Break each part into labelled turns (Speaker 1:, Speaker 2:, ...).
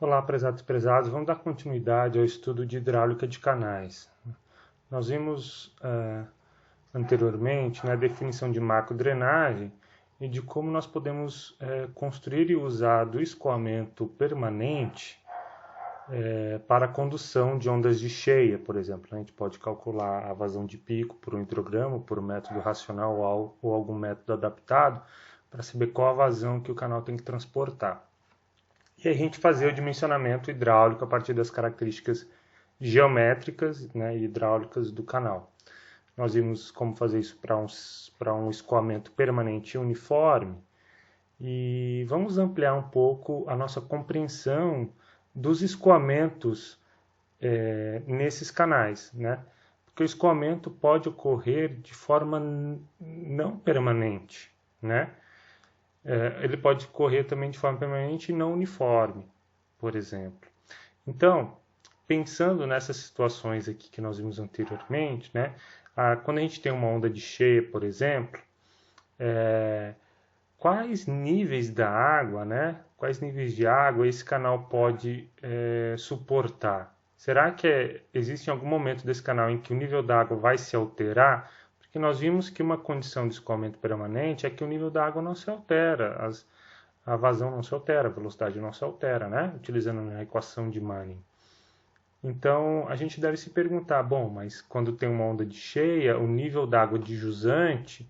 Speaker 1: Olá, prezados e prezadas, vamos dar continuidade ao estudo de hidráulica de canais. Nós vimos anteriormente, a definição de macrodrenagem e de como nós podemos construir e usar do escoamento permanente para a condução de ondas de cheia, por exemplo. A gente pode calcular a vazão de pico por um hidrograma, por um método racional ou algum método adaptado, para saber qual a vazão que o canal tem que transportar. E a gente fazer o dimensionamento hidráulico a partir das características geométricas e hidráulicas do canal. Nós vimos como fazer isso para um escoamento permanente e uniforme. E vamos ampliar um pouco a nossa compreensão dos escoamentos nesses canais, Porque o escoamento pode ocorrer de forma não permanente, ele pode ocorrer também de forma permanente e não uniforme, por exemplo. Então, pensando nessas situações aqui que nós vimos anteriormente, quando a gente tem uma onda de cheia, por exemplo, quais níveis da água, quais níveis de água esse canal pode suportar? Será que existe algum momento desse canal em que o nível da água vai se alterar? Porque nós vimos que uma condição de escoamento permanente é que o nível da água não se altera, a vazão não se altera, a velocidade não se altera, utilizando a equação de Manning. Então, a gente deve se perguntar, bom, mas quando tem uma onda de cheia, o nível da água de jusante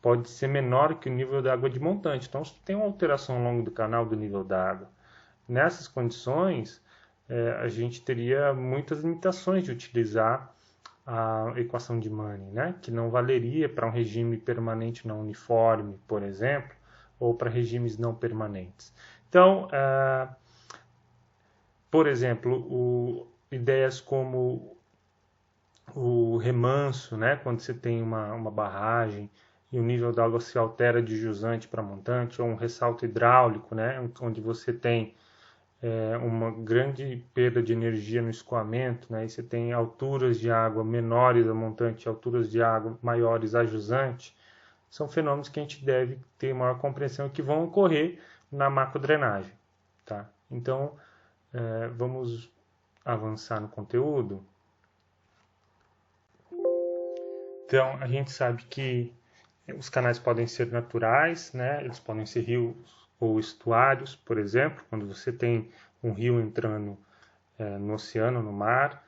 Speaker 1: pode ser menor que o nível da água de montante. Então, se tem uma alteração ao longo do canal do nível da água, nessas condições, a gente teria muitas limitações de utilizar a equação de Manning, que não valeria para um regime permanente não uniforme, por exemplo, ou para regimes não permanentes. Então, por exemplo, ideias como o remanso, quando você tem uma barragem e o nível da água se altera de jusante para montante, ou um ressalto hidráulico, onde você tem uma grande perda de energia no escoamento, e você tem alturas de água menores a montante e alturas de água maiores a jusante, são fenômenos que a gente deve ter maior compreensão que vão ocorrer na macrodrenagem. Tá? Então, vamos avançar no conteúdo. Então, a gente sabe que os canais podem ser naturais, eles podem ser rios ou estuários, por exemplo, quando você tem um rio entrando no oceano, no mar.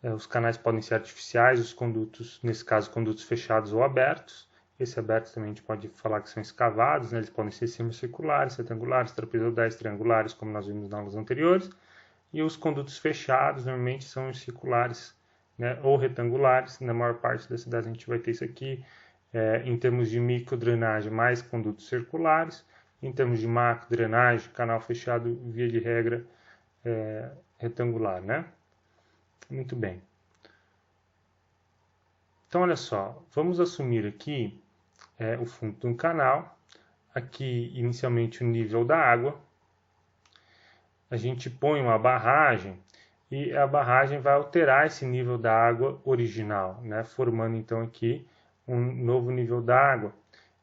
Speaker 1: Os canais podem ser artificiais, os condutos, nesse caso, condutos fechados ou abertos. Esses abertos também a gente pode falar que são escavados, eles podem ser semicirculares, retangulares, trapezoidais, triangulares, como nós vimos nas aulas anteriores. E os condutos fechados normalmente são circulares ou retangulares. Na maior parte das cidades a gente vai ter isso aqui. Em termos de microdrenagem, mais condutos circulares. Em termos de macrodrenagem, canal fechado, via de regra, retangular, Muito bem. Então, olha só, vamos assumir aqui o fundo de um canal. Aqui, inicialmente, o nível da água. A gente põe uma barragem e a barragem vai alterar esse nível da água original, formando, então, aqui um novo nível da água.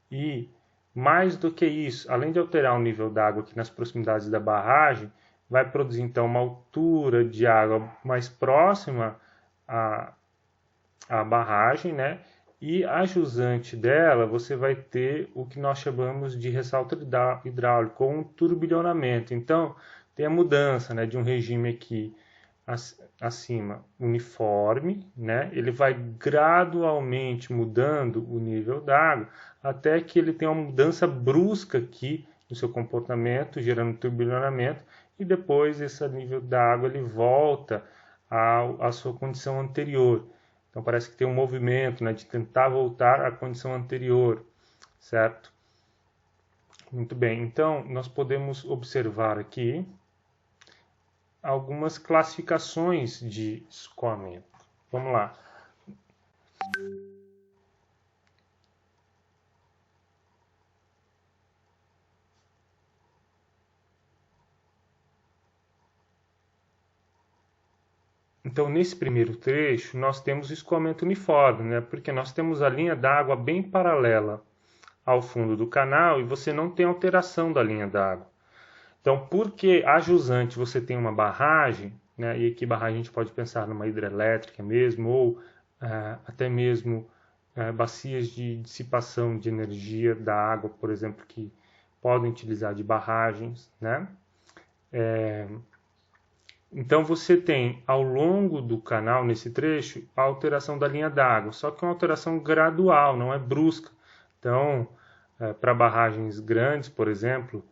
Speaker 1: E mais do que isso, além de alterar o nível da água aqui nas proximidades da barragem, vai produzir então uma altura de água mais próxima à barragem, e a jusante dela você vai ter o que nós chamamos de ressalto hidráulico, ou um turbilhonamento. Então, tem a mudança de um regime aqui acima uniforme, ele vai gradualmente mudando o nível da água, até que ele tem uma mudança brusca aqui no seu comportamento, gerando turbilhonamento, e depois esse nível da água ele volta à sua condição anterior. Então parece que tem um movimento de tentar voltar à condição anterior, certo? Muito bem, então nós podemos observar aqui algumas classificações de escoamento. Vamos lá. Então, nesse primeiro trecho, nós temos o escoamento uniforme, porque nós temos a linha d'água bem paralela ao fundo do canal e você não tem alteração da linha d'água. Então, porque a jusante você tem uma barragem, né, e aqui barragem a gente pode pensar numa hidrelétrica mesmo, ou até mesmo bacias de dissipação de energia da água, por exemplo, que podem utilizar de barragens, né? Então você tem ao longo do canal, nesse trecho, a alteração da linha d'água, só que é uma alteração gradual, não é brusca. Então, para barragens grandes, por exemplo,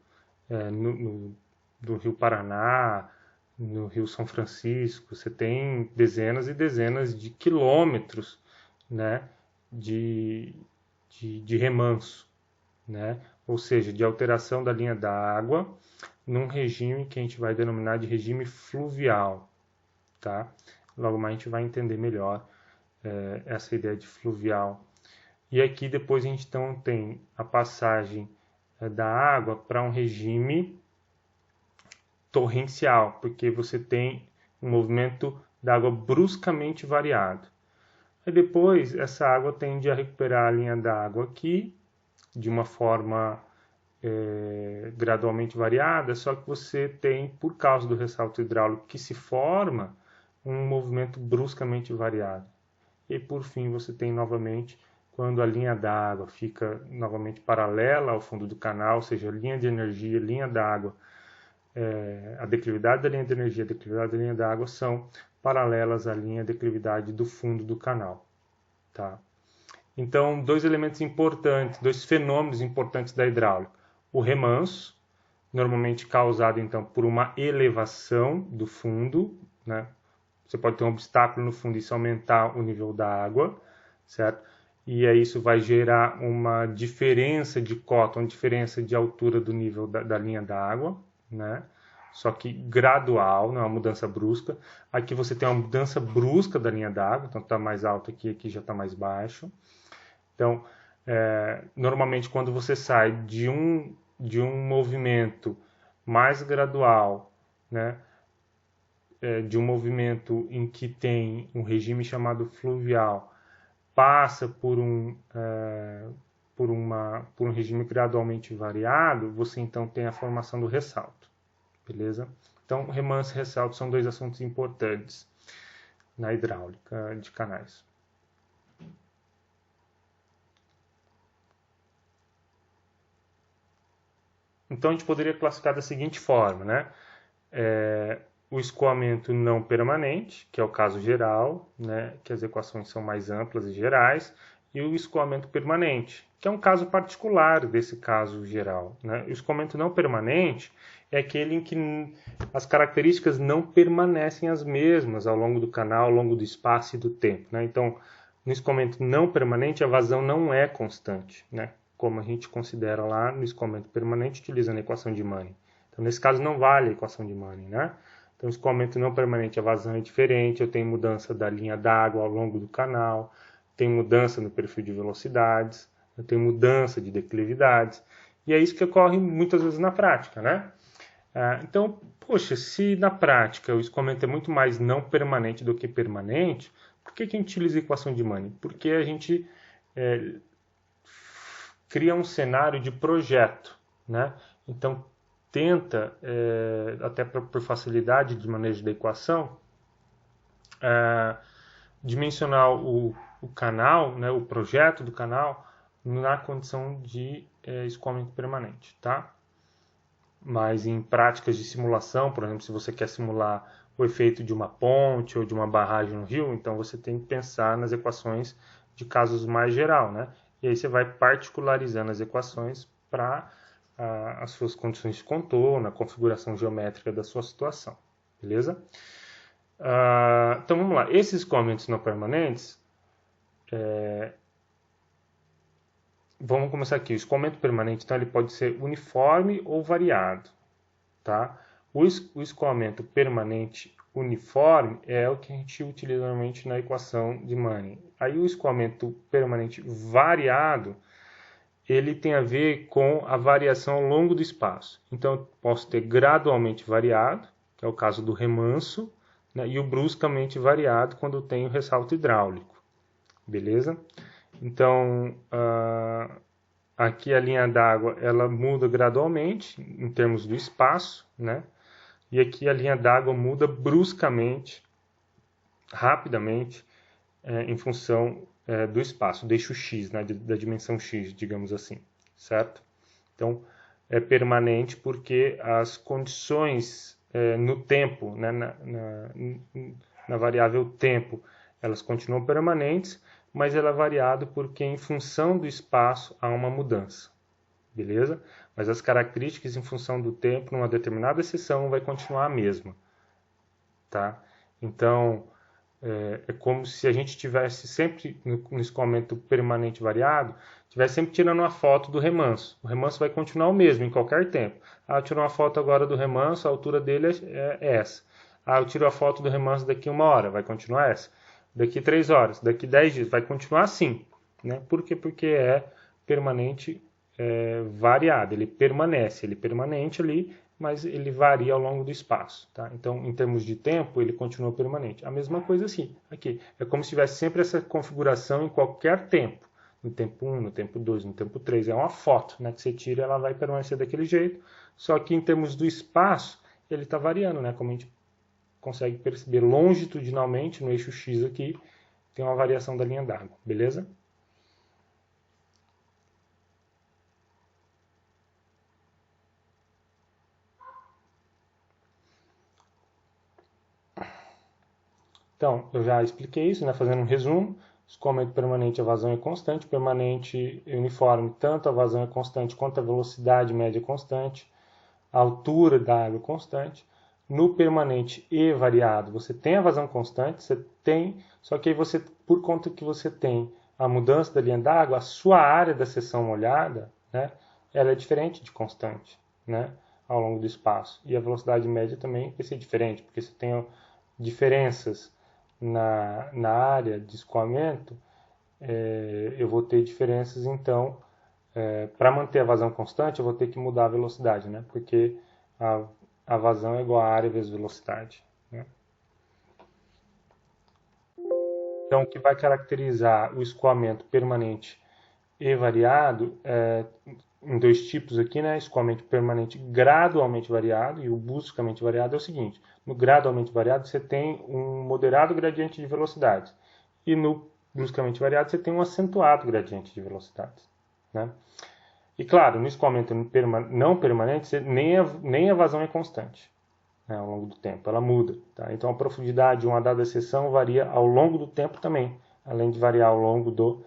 Speaker 1: do Rio Paraná, no Rio São Francisco, você tem dezenas e dezenas de quilômetros, né, de remanso, né? Ou seja, de alteração da linha d'água num regime que a gente vai denominar de regime fluvial, tá? Logo mais a gente vai entender melhor essa ideia de fluvial. E aqui depois a gente então tem a passagem da água para um regime torrencial, porque você tem um movimento da água bruscamente variado. E depois essa água tende a recuperar a linha d'água aqui de uma forma gradualmente variada, só que você tem, por causa do ressalto hidráulico que se forma, um movimento bruscamente variado. E por fim você tem novamente, quando a linha d'água fica novamente paralela ao fundo do canal, ou seja, linha de energia, linha d'água, a declividade da linha de energia e a declividade da linha d'água são paralelas à linha de declividade do fundo do canal. Tá? Então, dois elementos importantes, dois fenômenos importantes da hidráulica. O remanso, normalmente causado então por uma elevação do fundo, né? Você pode ter um obstáculo no fundo e isso aumentar o nível da água, certo? E aí isso vai gerar uma diferença de cota, uma diferença de altura do nível da linha da água, né? Só que gradual, não é uma mudança brusca. Aqui você tem uma mudança brusca da linha d'água, então está mais alto aqui, aqui já está mais baixo. Então, normalmente quando você sai de um movimento mais gradual, né, de um movimento em que tem um regime chamado fluvial, passa por um regime gradualmente variado, você então tem a formação do ressalto. Beleza? Então, remanso e ressalto são dois assuntos importantes na hidráulica de canais. Então, a gente poderia classificar da seguinte forma, né? O escoamento não permanente, que é o caso geral, né? Que as equações são mais amplas e gerais, e o escoamento permanente, que é um caso particular desse caso geral, né? O escoamento não permanente é aquele em que as características não permanecem as mesmas ao longo do canal, ao longo do espaço e do tempo, né? Então, no escoamento não permanente, a vazão não é constante, né? Como a gente considera lá no escoamento permanente, utilizando a equação de Manning. Então, nesse caso, não vale a equação de Manning, né? Então, o escoamento não permanente, a vazão é diferente, eu tenho mudança da linha d'água ao longo do canal, tenho mudança no perfil de velocidades, eu tenho mudança de declividades, e é isso que ocorre muitas vezes na prática, né? Então, poxa, se na prática o escoamento é muito mais não permanente do que permanente, por que a gente utiliza a equação de Manning? Porque a gente cria um cenário de projeto, né? Então, tenta, até por facilidade de manejo da equação, dimensionar o canal, né, o projeto do canal, na condição de escoamento permanente, tá? Mas em práticas de simulação, por exemplo, se você quer simular o efeito de uma ponte ou de uma barragem no rio, então você tem que pensar nas equações de casos mais geral, né? E aí você vai particularizando as equações para as suas condições de contorno, a configuração geométrica da sua situação, beleza? Então vamos lá, esses escoamentos não permanentes, vamos começar aqui. O escoamento permanente, então, ele pode ser uniforme ou variado, tá? O escoamento permanente uniforme é o que a gente utiliza normalmente na equação de Manning. Aí o escoamento permanente variado, ele tem a ver com a variação ao longo do espaço. Então, eu posso ter gradualmente variado, que é o caso do remanso, né, e o bruscamente variado, quando eu tenho ressalto hidráulico. Beleza? Então, aqui a linha d'água ela muda gradualmente em termos do espaço, né? E aqui a linha d'água muda bruscamente, rapidamente, em função do espaço, do eixo X, né? Da dimensão X, digamos assim, certo? Então, é permanente porque as condições no tempo, né? Na variável tempo, elas continuam permanentes, mas ela é variado porque em função do espaço há uma mudança, beleza? Mas as características em função do tempo, numa determinada seção, vai continuar a mesma, tá? Então, é como se a gente tivesse sempre, no escoamento permanente variado, tivesse sempre tirando uma foto do remanso. O remanso vai continuar o mesmo em qualquer tempo. Ah, eu tiro uma foto agora do remanso, a altura dele é essa. Ah, eu tiro a foto do remanso daqui 1 hora, vai continuar essa. Daqui 3 horas, daqui 10 dias, vai continuar assim, né? Por quê? Porque é permanente variado, ele permanece, ele é permanente ali, mas ele varia ao longo do espaço, tá? Então, em termos de tempo, ele continua permanente. A mesma coisa aqui. É como se tivesse sempre essa configuração em qualquer tempo. No tempo 1, no tempo 2, no tempo 3. É uma foto, né? Que você tira, ela vai permanecer daquele jeito. Só que em termos do espaço, ele está variando, né? Como a gente consegue perceber longitudinalmente no eixo X aqui, tem uma variação da linha d'água, beleza? Então, eu já expliquei isso, né? Fazendo um resumo. Escoamento permanente, a vazão é constante. Permanente e uniforme, tanto a vazão é constante quanto a velocidade média é constante. A altura da água é constante. No permanente e variado, você tem a vazão constante, você tem, só que aí você, por conta que você tem a mudança da linha d'água, a sua área da seção molhada, né, ela é diferente de constante, né, ao longo do espaço. E a velocidade média também vai ser diferente, porque você tem diferenças na área de escoamento, eu vou ter diferenças, então, para manter a vazão constante, eu vou ter que mudar a velocidade, né? Porque a vazão é igual a área vezes velocidade, né? Então, o que vai caracterizar o escoamento permanente e variado em dois tipos aqui, né? Escoamento permanente gradualmente variado e o bruscamente variado é o seguinte: no gradualmente variado você tem um moderado gradiente de velocidade e no bruscamente variado você tem um acentuado gradiente de velocidade, né? E claro, no escoamento não permanente nem a vazão é constante, né, ao longo do tempo, ela muda, tá? Então a profundidade de uma dada seção varia ao longo do tempo também, além de variar ao longo do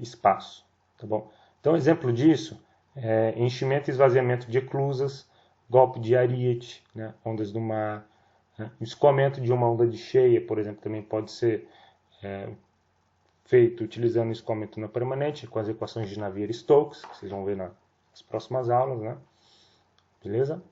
Speaker 1: espaço, tá bom? Então, exemplo disso é enchimento e esvaziamento de eclusas, golpe de ariete, né, ondas do mar, né? Escoamento de uma onda de cheia, por exemplo, também pode ser feito utilizando o escoamento não permanente, com as equações de Navier-Stokes, que vocês vão ver nas próximas aulas, né? Beleza?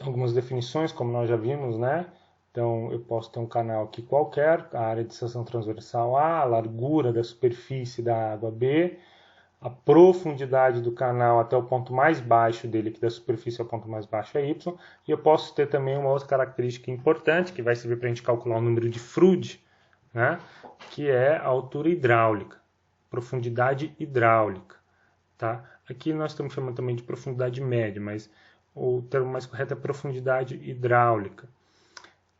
Speaker 1: Algumas definições, como nós já vimos, né? Então, eu posso ter um canal aqui qualquer, a área de seção transversal A, a largura da superfície da água B, a profundidade do canal até o ponto mais baixo dele, que da superfície ao ponto mais baixo é Y, e eu posso ter também uma outra característica importante, que vai servir para a gente calcular o número de Froude, né? Que é a altura hidráulica, profundidade hidráulica. Tá? Aqui nós estamos chamando também de profundidade média, mas o termo mais correto é profundidade hidráulica,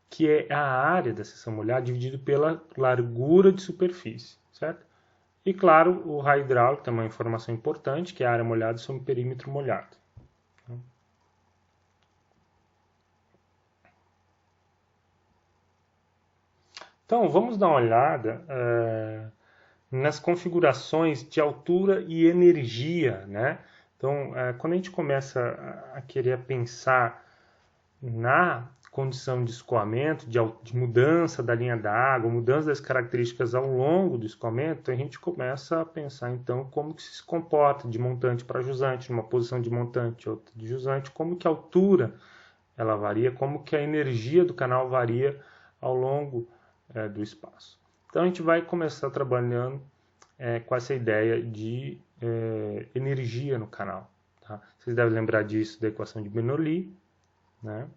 Speaker 1: que é a área da seção molhada dividida pela largura de superfície, certo? E claro, o raio hidráulico também é uma informação importante, que é a área molhada sobre o perímetro molhado. Então, vamos dar uma olhada nas configurações de altura e energia, né? Então, quando a gente começa a querer pensar na condição de escoamento, de mudança da linha d'água, mudança das características ao longo do escoamento, a gente começa a pensar então como que se comporta de montante para jusante, numa posição de montante, outra de jusante, como que a altura ela varia, como que a energia do canal varia ao longo do espaço. Então a gente vai começar trabalhando com essa ideia de energia no canal. Tá? Vocês devem lembrar disso da equação de Bernoulli, né?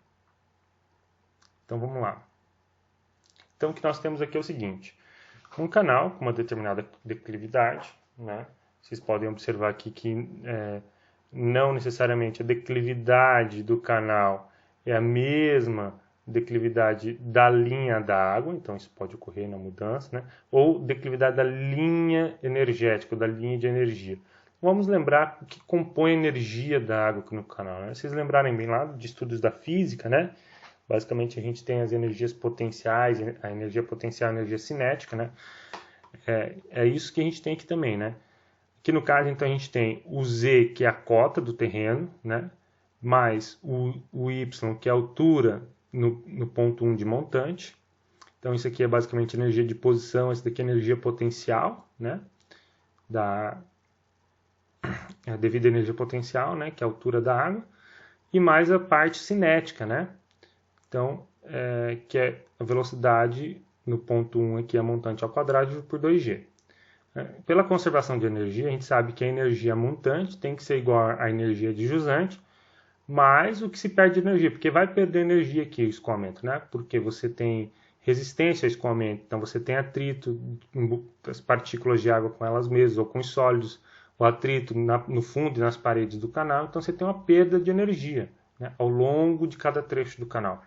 Speaker 1: Então vamos lá. Então o que nós temos aqui é o seguinte: um canal com uma determinada declividade, né? Vocês podem observar aqui que não necessariamente a declividade do canal é a mesma declividade da linha da água, então isso pode ocorrer na mudança, né? Ou declividade da linha energética, da linha de energia. Vamos lembrar o que compõe a energia da água aqui no canal, né? Vocês lembrarem bem lá de estudos da física, né? Basicamente a gente tem as energias potenciais, a energia potencial e a energia cinética, né? É isso que a gente tem aqui também, né? Aqui no caso, então, a gente tem o Z, que é a cota do terreno, né? Mais o Y, que é a altura no ponto 1 de montante. Então, isso aqui é basicamente energia de posição, esse daqui é energia potencial, né? Devido à energia potencial, né? Que é a altura da água. E mais a parte cinética, né? Então, que é a velocidade no ponto 1 aqui, a montante ao quadrado, por 2G. Pela conservação de energia, a gente sabe que a energia montante tem que ser igual à energia de jusante, mais o que se perde de energia, porque vai perder energia aqui o escoamento, né? Porque você tem resistência ao escoamento, então você tem atrito das partículas de água com elas mesmas, ou com os sólidos, o atrito no fundo e nas paredes do canal, então você tem uma perda de energia, né, ao longo de cada trecho do canal.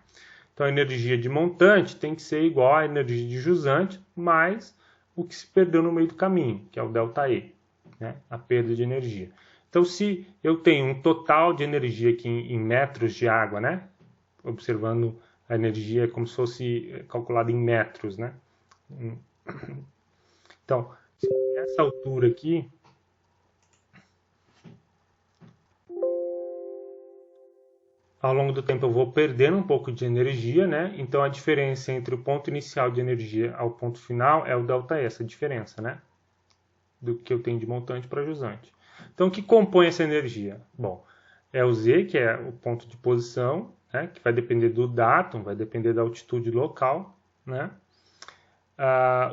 Speaker 1: Então a energia de montante tem que ser igual à energia de jusante, mais o que se perdeu no meio do caminho, que é o ΔE, né, a perda de energia. Então, se eu tenho um total de energia aqui em metros de água, né, observando a energia como se fosse calculada em metros, né? Então, essa altura aqui, ao longo do tempo eu vou perdendo um pouco de energia, né? Então a diferença entre o ponto inicial de energia ao ponto final é o ΔE, essa diferença, né? Do que eu tenho de montante para jusante. Então o que compõe essa energia? Bom, é o Z, que é o ponto de posição, né? Que vai depender do datum, vai depender da altitude local, né?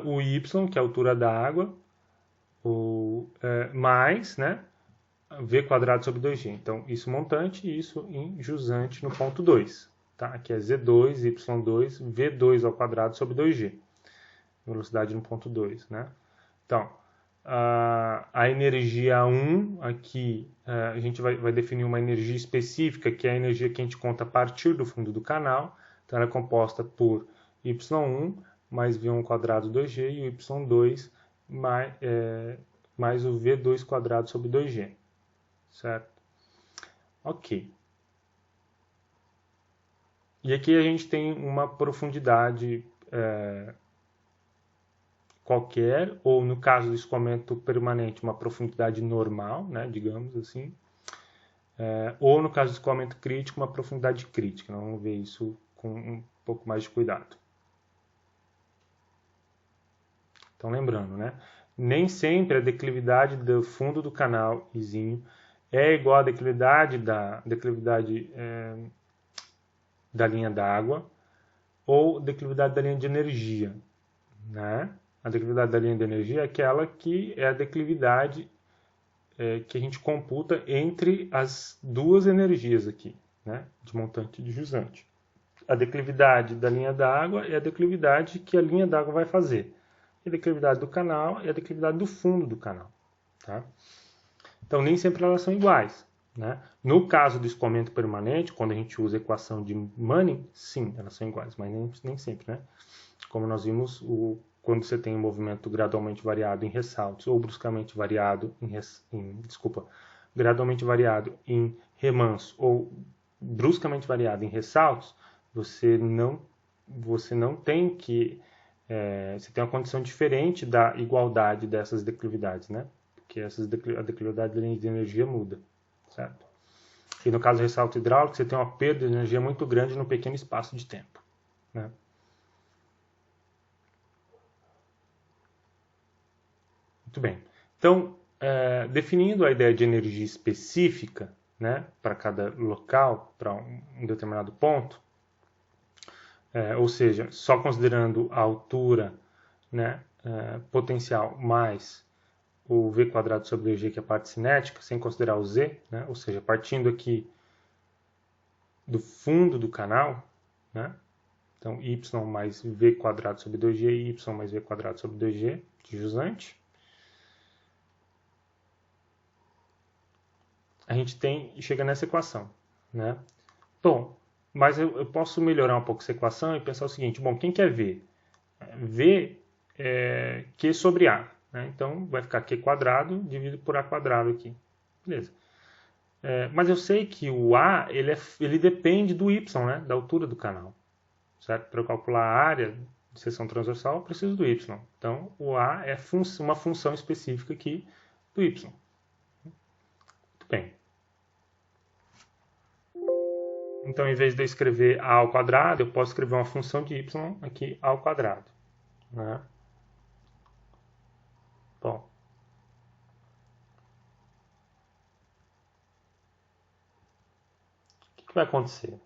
Speaker 1: O Y, que é a altura da água, mais, né? V quadrado sobre 2G. Então, isso montante e isso em jusante no ponto 2. Tá? Aqui é Z2, Y2, V2 ao quadrado sobre 2G. Velocidade no ponto 2. Né? Então, a energia 1, aqui a gente vai definir uma energia específica, que é a energia que a gente conta a partir do fundo do canal. Então, ela é composta por Y1 mais V1 quadrado 2G e o Y2 mais o V2 quadrado sobre 2G. Certo? Ok. E aqui a gente tem uma profundidade qualquer, ou no caso do escoamento permanente, uma profundidade normal, né, digamos assim, ou no caso do escoamento crítico, uma profundidade crítica. Nós vamos ver isso com um pouco mais de cuidado. Então, lembrando, né, nem sempre a declividade do fundo do canal izinho é igual à declividade da linha d'água ou declividade da linha de energia. Né? A declividade da linha de energia é aquela que é a declividade que a gente computa entre as duas energias aqui, né? De montante e de jusante. A declividade da linha d'água é a declividade que a linha d'água vai fazer. E a declividade do canal é a declividade do fundo do canal. Tá? Então, nem sempre elas são iguais. Né? No caso do escoamento permanente, quando a gente usa a equação de Manning, sim, elas são iguais, mas nem sempre. Né? Como nós vimos, quando você tem um movimento gradualmente variado em ressaltos ou bruscamente variado gradualmente variado em remanso ou bruscamente variado em ressaltos, você não tem que... você tem uma condição diferente da igualdade dessas declividades, né? Porque a declividade da linha de energia muda, certo? E no caso do ressalto hidráulico, você tem uma perda de energia muito grande num pequeno espaço de tempo, né? Muito bem. Então, definindo a ideia de energia específica, né, para cada local, para um determinado ponto, ou seja, só considerando a altura, né, potencial mais o V quadrado sobre 2G, que é a parte cinética, sem considerar o Z, né? Ou seja, partindo aqui do fundo do canal, né? Então, y mais v quadrado sobre 2g e y mais v quadrado sobre 2g de jusante. A gente chega nessa equação, né? Bom, mas eu posso melhorar um pouco essa equação e pensar o seguinte, bom, quem quer V? V é Q sobre A, né? Então, vai ficar Q quadrado dividido por A quadrado aqui. Beleza. Mas eu sei que o A, ele depende do Y, né? Da altura do canal. Certo? Para eu calcular a área de seção transversal, eu preciso do Y. Então, o A é uma função específica aqui do Y. Muito bem. Então, em vez de eu escrever A ao quadrado, eu posso escrever uma função de Y aqui ao quadrado. Né? Bom. O que vai acontecer?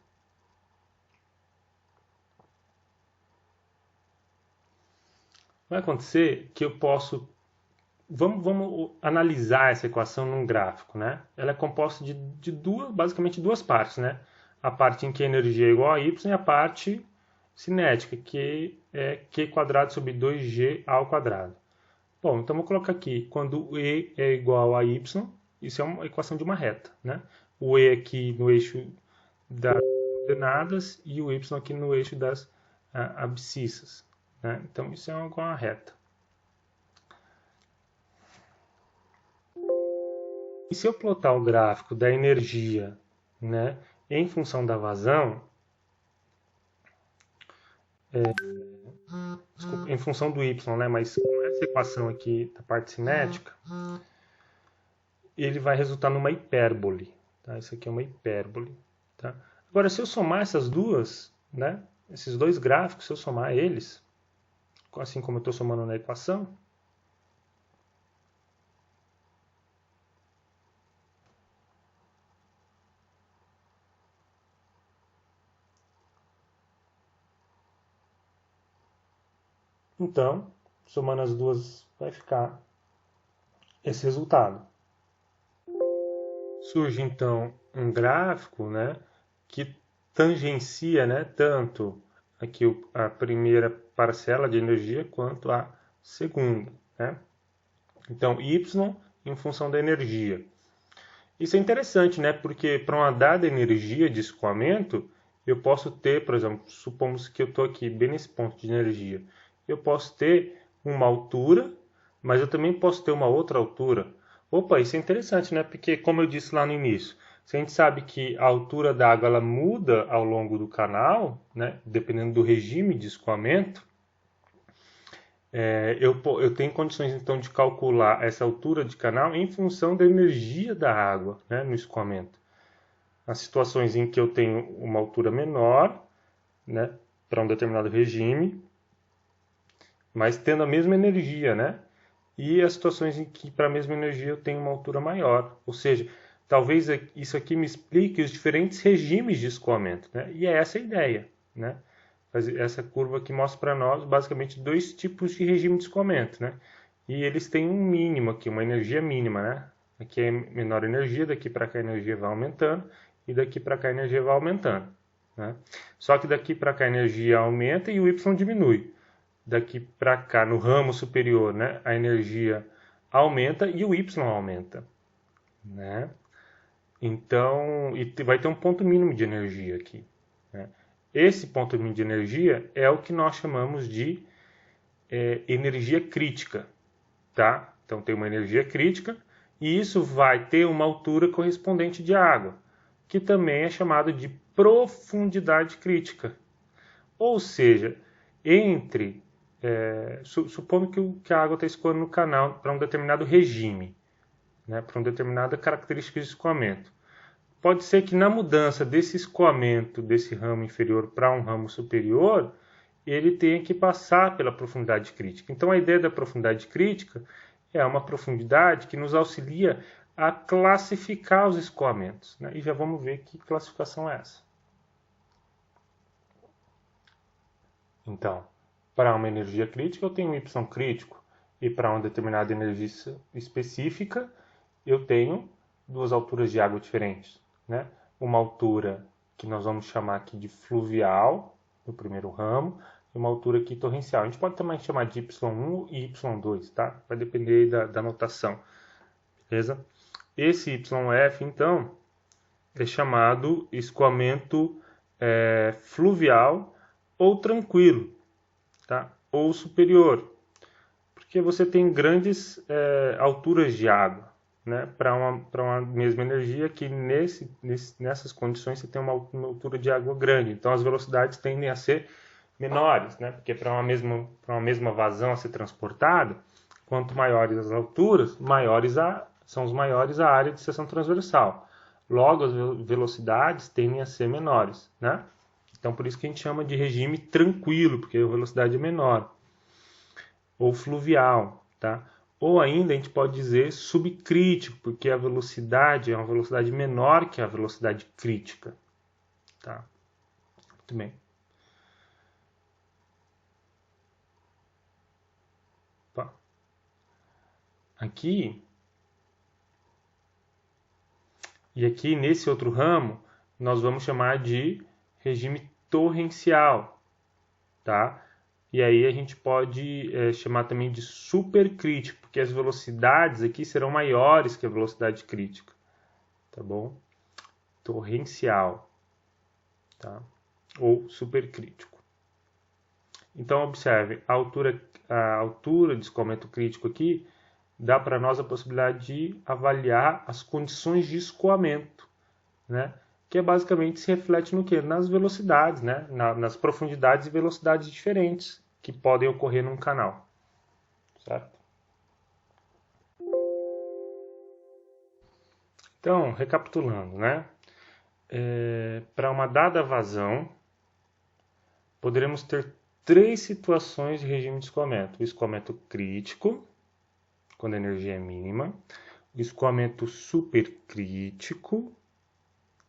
Speaker 1: Vai acontecer que eu posso... Vamos analisar essa equação num gráfico, né? Ela é composta de basicamente duas partes, né? A parte em que a energia é igual a y e a parte cinética, que é q quadrado sobre 2g ao quadrado. Bom, então vou colocar aqui, quando E é igual a Y, isso é uma equação de uma reta, né? O E aqui no eixo das coordenadas e o Y aqui no eixo das abscissas, né? Então isso é uma reta. E se eu plotar o gráfico da energia, né, em função da vazão, desculpa, em função do y, né, mas com essa equação aqui da parte cinética, ele vai resultar numa hipérbole. Tá? Isso aqui é uma hipérbole. Tá? Agora, se eu somar essas duas, né, esses dois gráficos, se eu somar eles, assim como eu estou somando na equação, então, somando as duas, vai ficar esse resultado. Surge, então, um gráfico, né, que tangencia, né, tanto aqui a primeira parcela de energia quanto a segunda. Né? Então, y em função da energia. Isso é interessante, né, porque para uma dada energia de escoamento, eu posso ter, por exemplo, supomos que eu estou aqui bem nesse ponto de energia, eu posso ter uma altura, mas eu também posso ter uma outra altura. Opa, isso é interessante, né? Porque, como eu disse lá no início, se a gente sabe que a altura da água ela muda ao longo do canal, né? Dependendo do regime de escoamento, eu tenho condições então de calcular essa altura de canal em função da energia da água, né? No escoamento. As situações em que eu tenho uma altura menor, né? Para um determinado regime, mas tendo a mesma energia, né? E as situações em que para a mesma energia eu tenho uma altura maior. Ou seja, talvez isso aqui me explique os diferentes regimes de escoamento, né? E é essa a ideia, né? Essa curva aqui mostra para nós basicamente dois tipos de regime de escoamento, né? E eles têm um mínimo aqui, uma energia mínima, né? Aqui é menor energia, daqui para cá a energia vai aumentando e daqui para cá a energia vai aumentando, né? Só que daqui para cá a energia aumenta e o y diminui. Daqui para cá, no ramo superior, né, a energia aumenta e o y aumenta. Né? Então, e vai ter um ponto mínimo de energia aqui. Né? Esse ponto mínimo de energia é o que nós chamamos de energia crítica. Tá? Então, tem uma energia crítica e isso vai ter uma altura correspondente de água, que também é chamado de profundidade crítica. Ou seja, supondo que a água está escoando no canal para um determinado regime, né, para uma determinada característica de escoamento. Pode ser que na mudança desse escoamento desse ramo inferior para um ramo superior, ele tenha que passar pela profundidade crítica. Então a ideia da profundidade crítica é uma profundidade que nos auxilia a classificar os escoamentos. Né? E já vamos ver que classificação é essa. Então, para uma energia crítica, eu tenho um y crítico. e para uma determinada energia específica, eu tenho duas alturas de água diferentes, né? Uma altura que nós vamos chamar aqui de fluvial, no primeiro ramo, e uma altura aqui torrencial. A gente pode também chamar de Y1 e Y2, tá? Vai depender da notação, beleza? Esse YF, então, é chamado escoamento fluvial ou tranquilo, tá? Ou superior, porque você tem grandes alturas de água, né? Para uma mesma energia que nessas condições você tem uma altura de água grande, então as velocidades tendem a ser menores, né? Porque para uma mesma vazão a ser transportada, quanto maiores as alturas, são os maiores a área de seção transversal. Logo, as velocidades tendem a ser menores, né? Então, por isso que a gente chama de regime tranquilo, porque a velocidade é menor. Ou fluvial, tá? Ou ainda a gente pode dizer subcrítico, porque a velocidade é uma velocidade menor que a velocidade crítica, tá? Muito bem. Opa. Aqui... E aqui, nesse outro ramo, nós vamos chamar de regime torrencial, tá? E aí a gente pode chamar também de supercrítico, porque as velocidades aqui serão maiores que a velocidade crítica, tá bom? Torrencial, tá? Ou supercrítico. Então, observe, a altura de escoamento crítico aqui dá para nós a possibilidade de avaliar as condições de escoamento, né? Que basicamente se reflete no quê? Nas velocidades, né? Nas profundidades e velocidades diferentes que podem ocorrer num canal, certo? Então, recapitulando, né? Para uma dada vazão, poderemos ter três situações de regime de escoamento: o escoamento crítico, quando a energia é mínima, o escoamento supercrítico,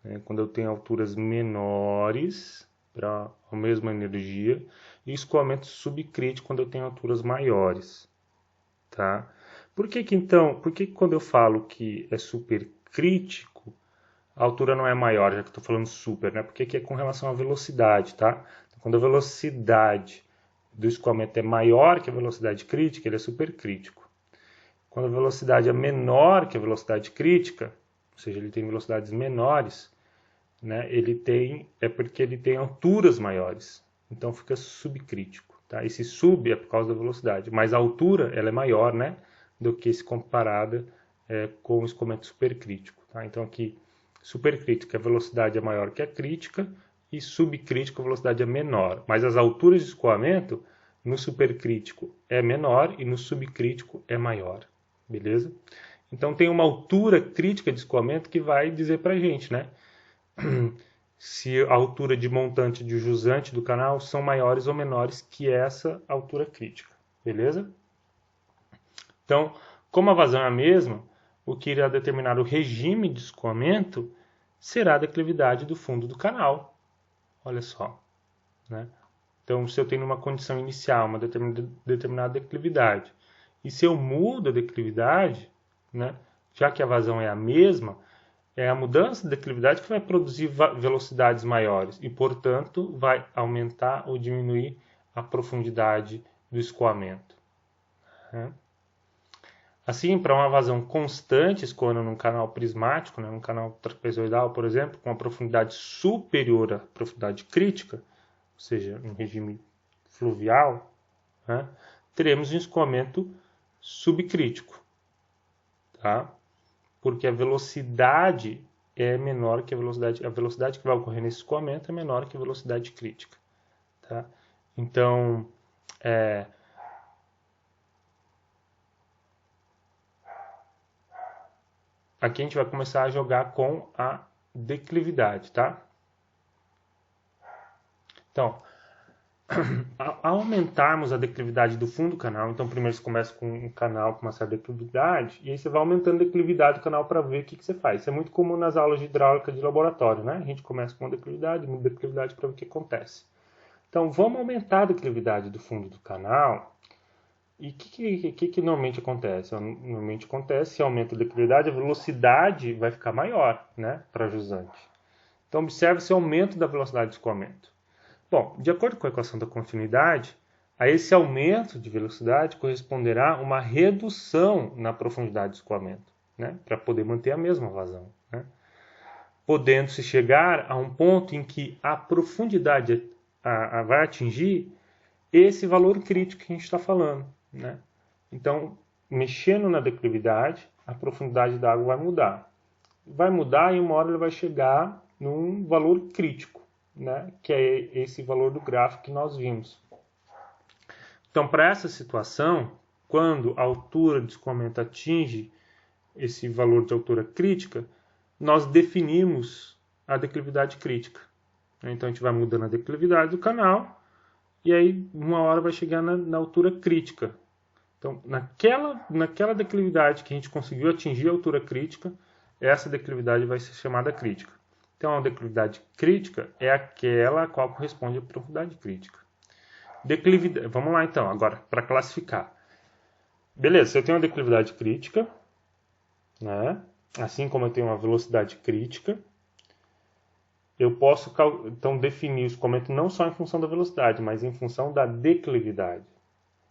Speaker 1: né, quando eu tenho alturas menores para a mesma energia, e o escoamento subcrítico, quando eu tenho alturas maiores, tá? Por que quando eu falo que é supercrítico, a altura não é maior, já que eu estou falando super, né? Porque aqui é com relação à velocidade, tá? Então, quando a velocidade do escoamento é maior que a velocidade crítica, ele é supercrítico. Quando a velocidade é menor que a velocidade crítica, ou seja, ele tem velocidades menores, né, é porque ele tem alturas maiores. Então fica subcrítico. Tá? Esse sub é por causa da velocidade, mas a altura ela é maior, né, do que se comparada com o escoamento supercrítico. Tá? Então aqui, supercrítico, a velocidade é maior que a crítica, e subcrítico, a velocidade é menor. Mas as alturas de escoamento, no supercrítico é menor e no subcrítico é maior. Beleza? Então tem uma altura crítica de escoamento que vai dizer para a gente, né? Se a altura de montante e de jusante do canal são maiores ou menores que essa altura crítica. Beleza? Então, como a vazão é a mesma, o que irá determinar o regime de escoamento será a declividade do fundo do canal. Olha só, né? Então, se eu tenho uma condição inicial, uma determinada declividade, e se eu mudo a declividade, né, já que a vazão é a mesma, é a mudança de declividade que vai produzir velocidades maiores e, portanto, vai aumentar ou diminuir a profundidade do escoamento. Né? Assim, para uma vazão constante escoando num canal prismático, né, num canal trapezoidal, por exemplo, com uma profundidade superior à profundidade crítica, ou seja, em regime fluvial, né, teremos um escoamento subcrítico, tá? Porque a velocidade é menor que a velocidade que vai ocorrer nesse escoamento é menor que a velocidade crítica, tá? Então, aqui a gente vai começar a jogar com a declividade, tá? Então, ao aumentarmos a declividade do fundo do canal, então primeiro você começa com um canal com uma certa declividade, e aí você vai aumentando a declividade do canal para ver o que você faz. Isso é muito comum nas aulas de hidráulica de laboratório, né? A gente começa com uma declividade, muda a declividade para ver o que acontece. Então, vamos aumentar a declividade do fundo do canal, E o que normalmente acontece? Normalmente acontece, se aumenta a declividade, a velocidade vai ficar maior, né, para jusante. Então, observe esse aumento da velocidade de escoamento. Bom, de acordo com a equação da continuidade, a esse aumento de velocidade corresponderá uma redução na profundidade de escoamento, né, para poder manter a mesma vazão, né? Podendo-se chegar a um ponto em que a profundidade vai atingir esse valor crítico que a gente está falando, né? Então, mexendo na declividade, a profundidade da água vai mudar. Vai mudar e uma hora ele vai chegar num valor crítico, né? Que é esse valor do gráfico que nós vimos. Então, para essa situação, quando a altura de escoamento atinge esse valor de altura crítica, nós definimos a declividade crítica. Então, a gente vai mudando a declividade do canal e aí uma hora vai chegar na altura crítica. Então, naquela declividade que a gente conseguiu atingir a altura crítica, essa declividade vai ser chamada crítica. Então, a declividade crítica é aquela a qual corresponde à profundidade crítica. Vamos lá então, agora, para classificar. Beleza, se eu tenho uma declividade crítica, né? Assim como eu tenho uma velocidade crítica, eu posso então definir o escoamento não só em função da velocidade, mas em função da declividade.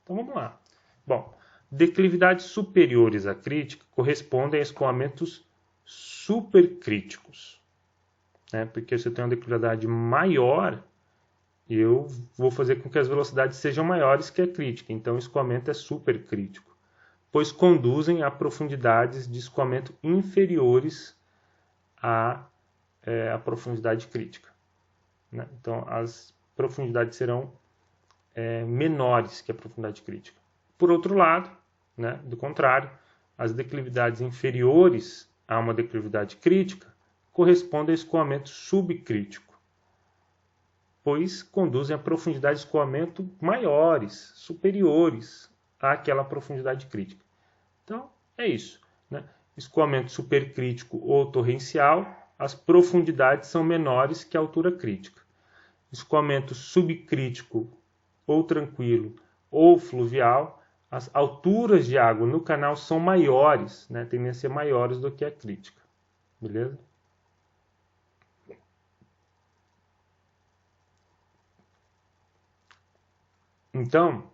Speaker 1: Então vamos lá. Bom, declividades superiores à crítica correspondem a escoamentos supercríticos, né? Porque se eu tenho uma declividade maior, eu vou fazer com que as velocidades sejam maiores que a crítica. Então o escoamento é supercrítico, pois conduzem a profundidades de escoamento inferiores à profundidade crítica, né? Então, as profundidades serão menores que a profundidade crítica. Por outro lado, né, do contrário, as declividades inferiores a uma declividade crítica correspondem a escoamento subcrítico, pois conduzem a profundidades de escoamento maiores, superiores àquela profundidade crítica. Então, é isso, né? Escoamento supercrítico ou torrencial, as profundidades são menores que a altura crítica. Escoamento subcrítico ou tranquilo ou fluvial, as alturas de água no canal são maiores, né? Tendem a ser maiores do que a crítica. Beleza? Então,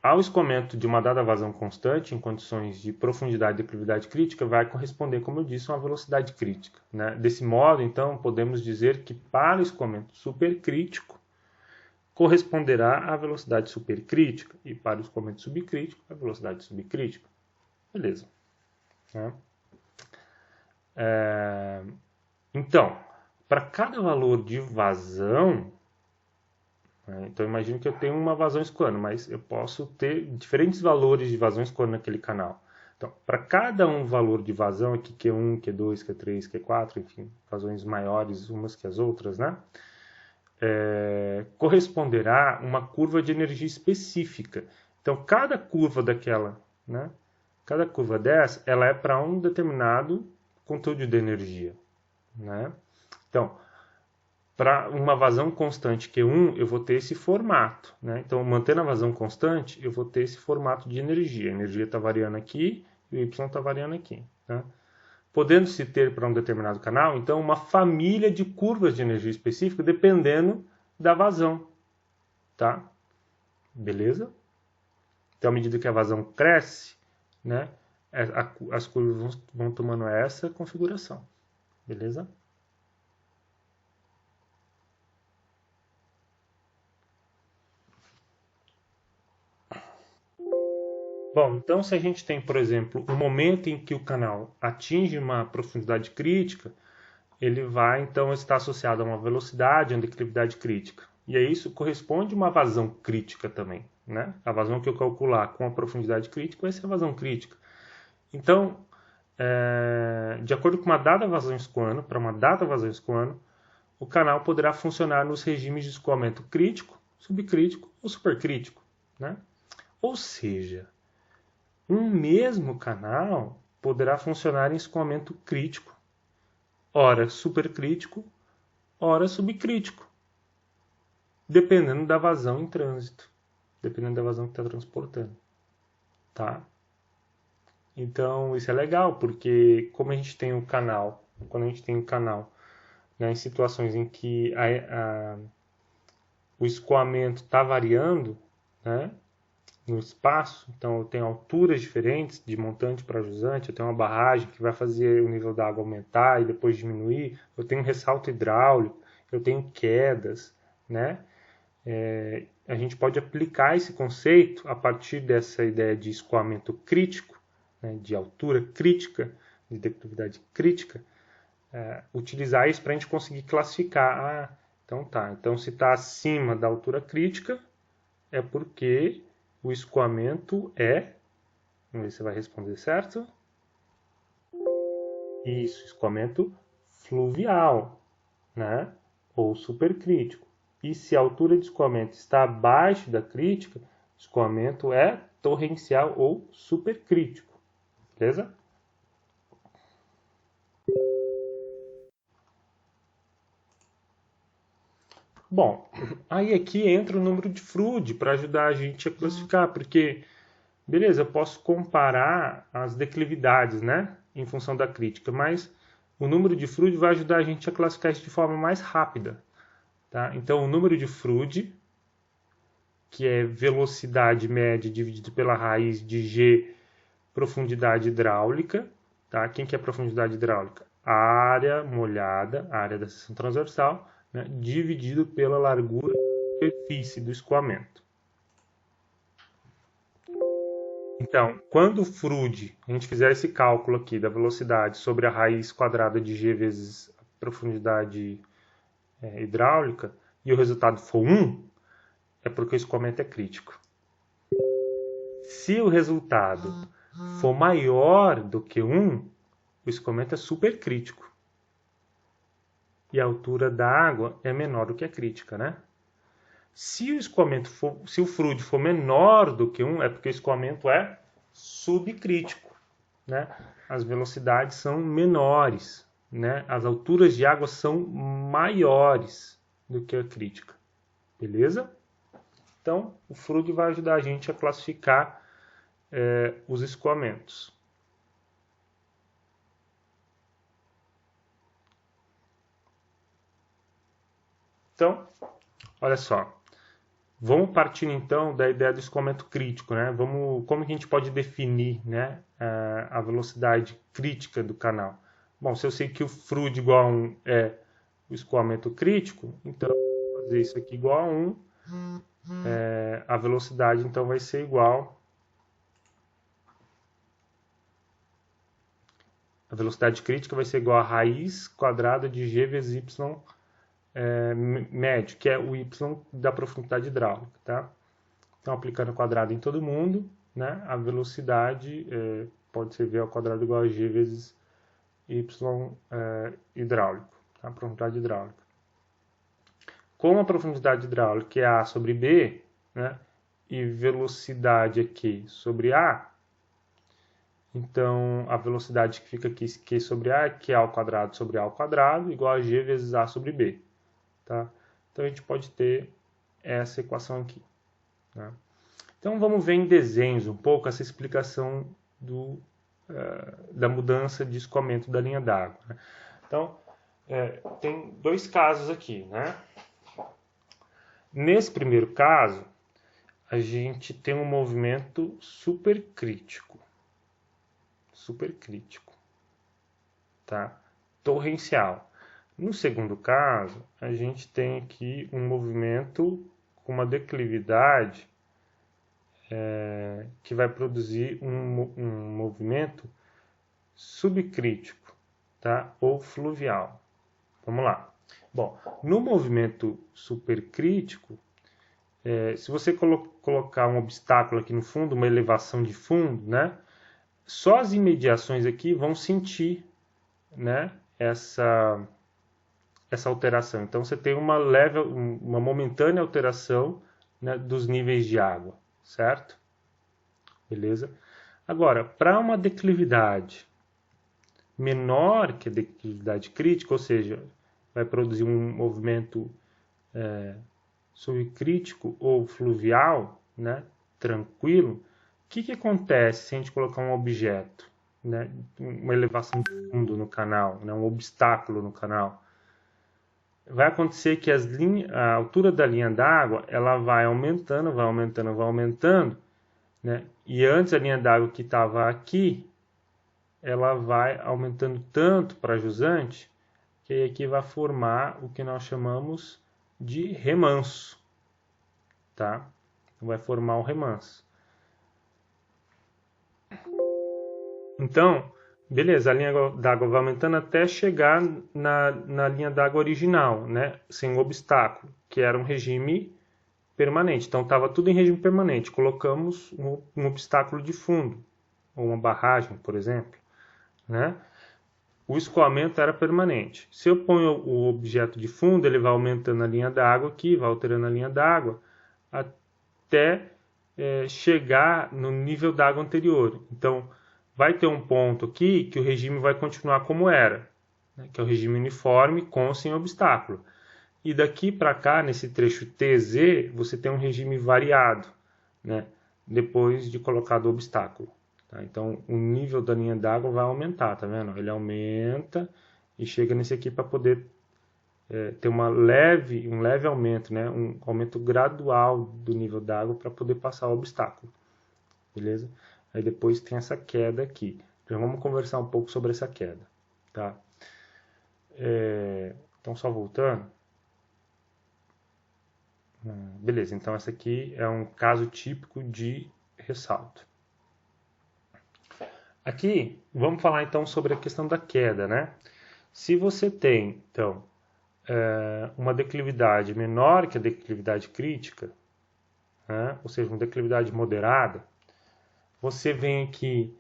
Speaker 1: ao escoamento de uma dada vazão constante em condições de profundidade e declividade crítica vai corresponder, como eu disse, a uma velocidade crítica, né? Desse modo, então, podemos dizer que para o escoamento supercrítico corresponderá à velocidade supercrítica e para o escoamento subcrítico a velocidade subcrítica. Beleza. Né? Então, para cada valor de vazão, então, imagine que eu tenho uma vazão escoando, mas eu posso ter diferentes valores de vazão escoando naquele canal. Então, para cada valor de vazão, aqui Q1, Q2, Q3, Q4, enfim, vazões maiores umas que as outras, né? Corresponderá uma curva de energia específica. Então, cada curva daquela, né? Cada curva dessa, ela é para um determinado conteúdo de energia, né? Então, para uma vazão constante Q1, eu vou ter esse formato, né? Então, mantendo a vazão constante, eu vou ter esse formato de energia. A energia está variando aqui e o Y está variando aqui, tá? Podendo-se ter para um determinado canal, então, uma família de curvas de energia específica dependendo da vazão, tá? Beleza? Então, à medida que a vazão cresce, né, as curvas vão tomando essa configuração, beleza? Bom, então se a gente tem, por exemplo, um momento em que o canal atinge uma profundidade crítica, ele vai então estar associado a uma velocidade, a uma declividade crítica. E aí isso corresponde a uma vazão crítica também, né? A vazão que eu calcular com a profundidade crítica vai ser a vazão crítica. Então, de acordo com uma dada vazão escoando, para uma dada vazão escoando, o canal poderá funcionar nos regimes de escoamento crítico, subcrítico ou supercrítico, né? Ou seja, um mesmo canal poderá funcionar em escoamento crítico, ora supercrítico, ora subcrítico. dependendo da vazão em trânsito, dependendo da vazão que está transportando, tá? Então, isso é legal, porque como a gente tem um canal, quando a gente tem um canal, né, em situações em que o escoamento está variando, né, no espaço, então eu tenho alturas diferentes de montante para jusante, eu tenho uma barragem que vai fazer o nível da água aumentar e depois diminuir, eu tenho um ressalto hidráulico, eu tenho quedas, né? A gente pode aplicar esse conceito a partir dessa ideia de escoamento crítico, né, de altura crítica, de declividade crítica, utilizar isso para a gente conseguir classificar. Então tá, então se está acima da altura crítica, é porque o escoamento é... Vamos ver se você vai responder certo. Isso, escoamento fluvial, né? Ou supercrítico. E se a altura de escoamento está abaixo da crítica, escoamento é torrencial ou supercrítico. Beleza? Bom, aí aqui entra o número de Froude para ajudar a gente a classificar, porque, beleza, eu posso comparar as declividades, né, em função da crítica, mas o número de Froude vai ajudar a gente a classificar isso de forma mais rápida, tá? Então, o número de Froude, que é velocidade média dividido pela raiz de G, profundidade hidráulica, tá? Quem que é profundidade hidráulica? A área molhada, a área da seção transversal, né, dividido pela largura da superfície do escoamento. Então, quando o Froude, a gente fizer esse cálculo aqui da velocidade sobre a raiz quadrada de G vezes a profundidade hidráulica, e o resultado for 1, é porque o escoamento é crítico. Se o resultado for maior do que 1, o escoamento é supercrítico. E a altura da água é menor do que a crítica, né? Se o Froude for menor do que 1, é porque o escoamento é subcrítico, né? As velocidades são menores, né? As alturas de água são maiores do que a crítica, beleza? Então, o Froude vai ajudar a gente a classificar os escoamentos. Então, olha só. Vamos partir então da ideia do escoamento crítico, né? Como que a gente pode definir, né, a velocidade crítica do canal? Bom, se eu sei que o Froude igual a 1 é o escoamento crítico, então eu vou fazer isso aqui igual a 1, a velocidade então vai ser igual... A velocidade crítica vai ser igual a raiz quadrada de G vezes Y médio, que é o y da profundidade hidráulica, tá? Então, aplicando quadrado em todo mundo, né, a velocidade pode ser v ao quadrado igual a g vezes y hidráulico, tá? A profundidade hidráulica. Como a profundidade hidráulica é a sobre b, né, e velocidade aqui sobre a, então a velocidade que fica aqui, Q sobre a, é Q ao quadrado sobre a ao quadrado, igual a g vezes a sobre b. Tá? Então a gente pode ter essa equação aqui. Tá? Então vamos ver em desenhos um pouco essa explicação da mudança de escoamento da linha d'água. Né? Então tem dois casos aqui. Né? Nesse primeiro caso, a gente tem um movimento supercrítico. Supercrítico. Tá? Torrencial. No segundo caso, a gente tem aqui um movimento com uma declividade que vai produzir um movimento subcrítico, tá? Ou fluvial. Vamos lá. Bom, no movimento supercrítico, se você colocar um obstáculo aqui no fundo, uma elevação de fundo, né? Só as imediações aqui vão sentir, né, essa alteração. Então você tem uma momentânea alteração, né, dos níveis de água, certo? Beleza? Agora, para uma declividade menor que a declividade crítica, ou seja, vai produzir um movimento subcrítico ou fluvial, né, tranquilo, o que acontece se a gente colocar um objeto, né, uma elevação de fundo no canal, né, um obstáculo no canal? Vai acontecer que a altura da linha d'água ela vai aumentando, vai aumentando, vai aumentando, né? E antes a linha d'água que estava aqui, ela vai aumentando tanto para jusante, que aí aqui vai formar o que nós chamamos de remanso, tá? Vai formar o remanso. Então, beleza, a linha d'água vai aumentando até chegar na linha d'água original, né? Sem o obstáculo, que era um regime permanente. Então, estava tudo em regime permanente. Colocamos um obstáculo de fundo, ou uma barragem, por exemplo, né? O escoamento era permanente. Se eu ponho o objeto de fundo, ele vai aumentando a linha d'água aqui, vai alterando a linha d'água, até chegar no nível d'água anterior. Então, vai ter um ponto aqui que o regime vai continuar como era, né, que é o regime uniforme com ou sem obstáculo. E daqui para cá, nesse trecho TZ, você tem um regime variado, né, depois de colocado o obstáculo. Tá? Então, o nível da linha d'água vai aumentar, tá vendo? Ele aumenta e chega nesse aqui para poder ter um leve aumento, né, um aumento gradual do nível d'água para poder passar o obstáculo. Beleza? Aí depois tem essa queda aqui. Então vamos conversar um pouco sobre essa queda, tá? Então só voltando. Beleza, então essa aqui é um caso típico de ressalto. Aqui, vamos falar então sobre a questão da queda, né? Se você tem, então, uma declividade menor que a declividade crítica, né? Ou seja, uma declividade moderada, você vem aqui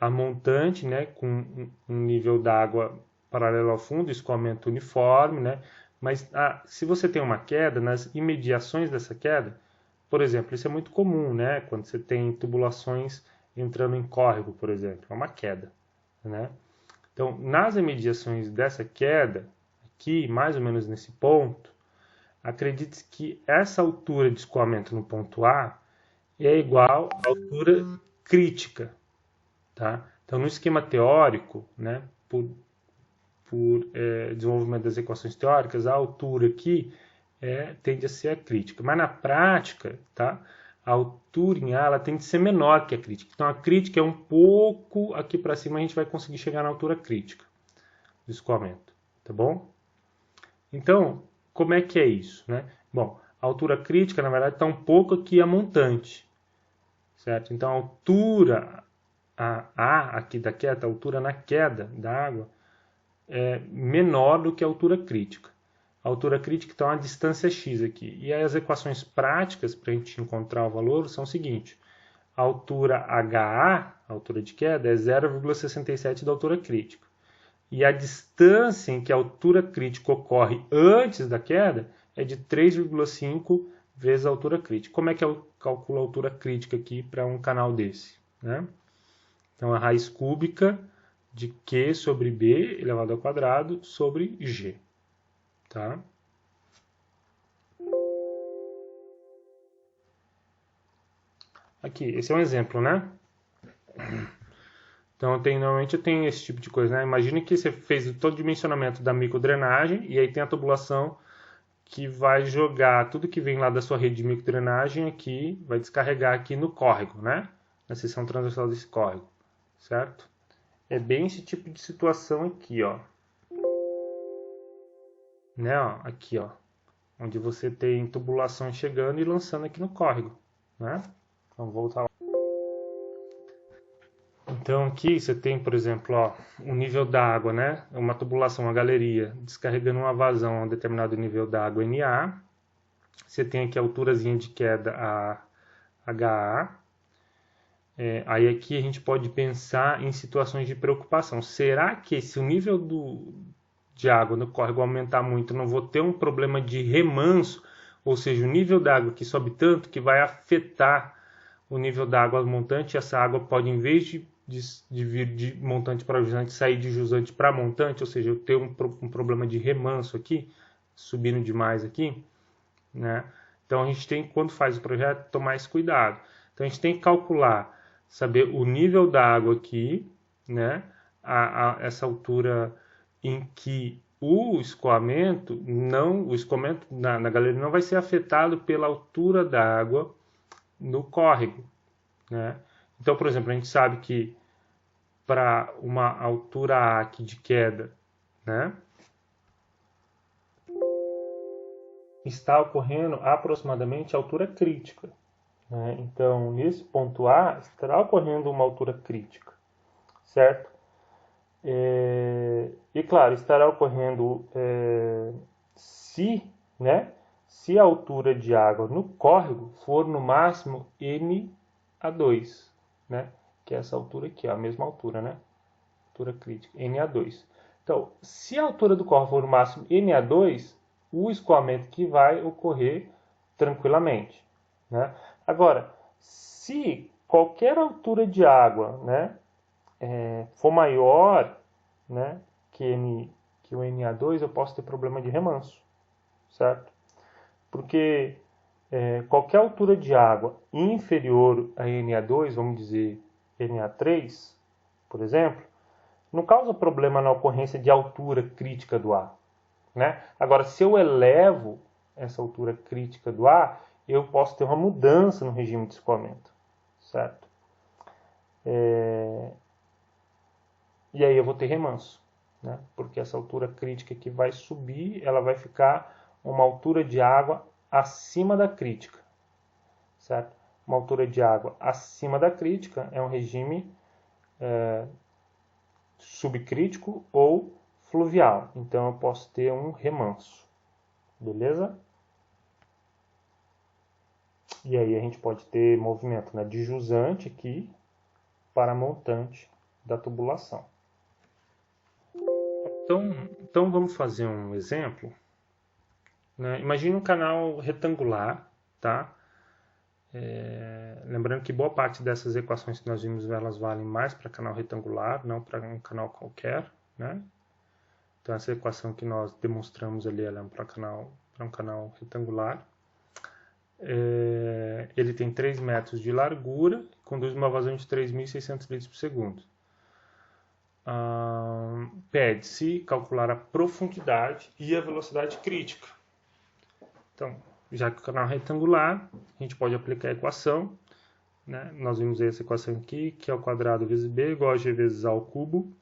Speaker 1: a montante, né, com um nível d'água paralelo ao fundo, escoamento uniforme, né? Mas se você tem uma queda, nas imediações dessa queda, por exemplo, isso é muito comum, né? Quando você tem tubulações entrando em córrego, por exemplo, é uma queda, né? Então, nas imediações dessa queda, aqui, mais ou menos nesse ponto, acredite que essa altura de escoamento no ponto A é igual à altura crítica, tá? Então, no esquema teórico, né, por desenvolvimento das equações teóricas, a altura aqui tende a ser a crítica. Mas na prática, tá, a altura em A ela tende a ser menor que a crítica. Então, a crítica é um pouco aqui para cima, a gente vai conseguir chegar na altura crítica do escoamento, tá bom? Então, como é que é isso, né? Bom, a altura crítica, na verdade, está um pouco aqui a montante, certo? Então, a altura A aqui da queda, a altura na queda da água, é menor do que a altura crítica. A altura crítica está a uma distância x aqui. E aí as equações práticas para a gente encontrar o valor são o seguinte. A altura HA, a altura de queda, é 0,67 da altura crítica. E a distância em que a altura crítica ocorre antes da queda é de 3,5 vezes a altura crítica. Como é que eu calculo a altura crítica aqui para um canal desse, né? Então, a raiz cúbica de Q sobre B elevado ao quadrado sobre G. Tá? Aqui, esse é um exemplo, né? Então, normalmente eu tenho esse tipo de coisa, né? Imagine que você fez todo o dimensionamento da microdrenagem e aí tem a tubulação que vai jogar tudo que vem lá da sua rede de microdrenagem aqui, vai descarregar aqui no córrego, né? Na seção transversal desse córrego, certo? É bem esse tipo de situação aqui, ó. Né, ó, aqui, ó. Onde você tem tubulação chegando e lançando aqui no córrego, né? Vamos voltar lá. Então aqui você tem, por exemplo, ó, o nível da água, né? Uma tubulação, uma galeria, descarregando uma vazão a um determinado nível da água NA. Você tem aqui a alturazinha de queda, a HA. Aí aqui a gente pode pensar em situações de preocupação. Será que se o nível de água no córrego aumentar muito, eu não vou ter um problema de remanso? Ou seja, o nível da água que sobe tanto que vai afetar o nível da água montante. Essa água pode, em vez de vir de montante para jusante, sair de jusante para montante, ou seja, eu ter um problema de remanso aqui, subindo demais aqui. né? Então a gente tem, quando faz o projeto, tomar esse cuidado. Então a gente tem que calcular, saber o nível da água aqui, né? Essa altura em que o escoamento na galeria não vai ser afetado pela altura da água no córrego, né? Então, por exemplo, a gente sabe que para uma altura A aqui de queda, né, está ocorrendo aproximadamente a altura crítica, né? Então, nesse ponto A, estará ocorrendo uma altura crítica, certo? E claro, estará ocorrendo né, se a altura de água no córrego for no máximo NA2, né? Que é essa altura aqui, ó, a mesma altura, né? Altura crítica, NA2. Então, se a altura do córrego for no máximo NA2, o escoamento que vai ocorrer tranquilamente, né? Agora, se qualquer altura de água, né, for maior, né, que o NA2, eu posso ter problema de remanso, certo? Porque qualquer altura de água inferior a NA2, vamos dizer NA3, por exemplo, não causa problema na ocorrência de altura crítica do ar, né? Agora, se eu elevo essa altura crítica do ar, eu posso ter uma mudança no regime de escoamento, certo? E aí eu vou ter remanso, né? Porque essa altura crítica que vai subir, ela vai ficar uma altura de água acima da crítica, certo? Uma altura de água acima da crítica é um regime subcrítico ou fluvial. Então eu posso ter um remanso, beleza? E aí a gente pode ter movimento, né, de jusante aqui para montante da tubulação. Então vamos fazer um exemplo, né? Imagina um canal retangular, tá? Lembrando que boa parte dessas equações que nós vimos, elas valem mais para canal retangular, não para um canal qualquer, né? Então essa equação que nós demonstramos ali, ela é para um canal retangular. Ele tem 3 metros de largura, conduz uma vazão de 3.600 litros por segundo. Pede-se calcular a profundidade e a velocidade crítica. Então, já que o canal é retangular, a gente pode aplicar a equação, né? Nós vimos essa equação aqui, que é o quadrado vezes b igual a g vezes a ao cubo.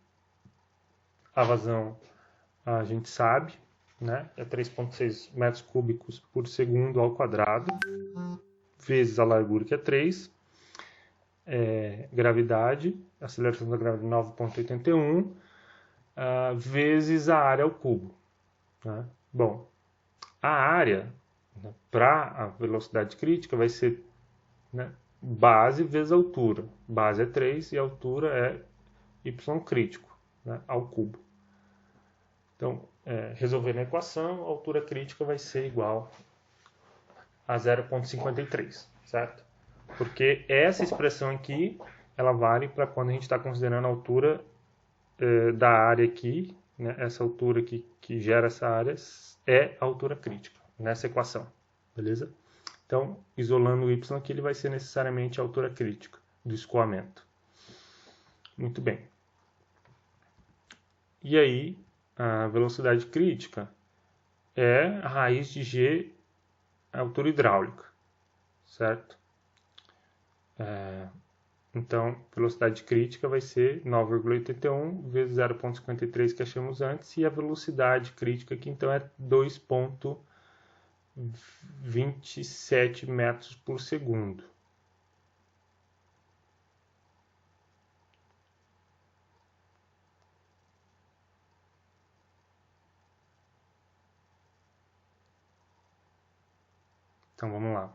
Speaker 1: A vazão a gente sabe, né? É 3,6 metros cúbicos por segundo ao quadrado, vezes a largura, que é 3. Gravidade, aceleração da gravidade 9,81, vezes a área ao cubo, né? Bom, a área, né, para a velocidade crítica vai ser, né, base vezes altura. Base é 3 e a altura é y crítico, né, ao cubo. Então, resolvendo a equação, a altura crítica vai ser igual a 0,53, certo? Porque essa expressão aqui, ela vale para quando a gente está considerando a altura da área aqui, né? Essa altura aqui que gera essa área é a altura crítica nessa equação, beleza? Então, isolando o y aqui, ele vai ser necessariamente a altura crítica do escoamento. Muito bem. E aí, a velocidade crítica é a raiz de g, a altura hidráulica, certo? Então, velocidade crítica vai ser 9,81 vezes 0,53 que achamos antes, e a velocidade crítica aqui então é 2,27 metros por segundo. Então vamos lá.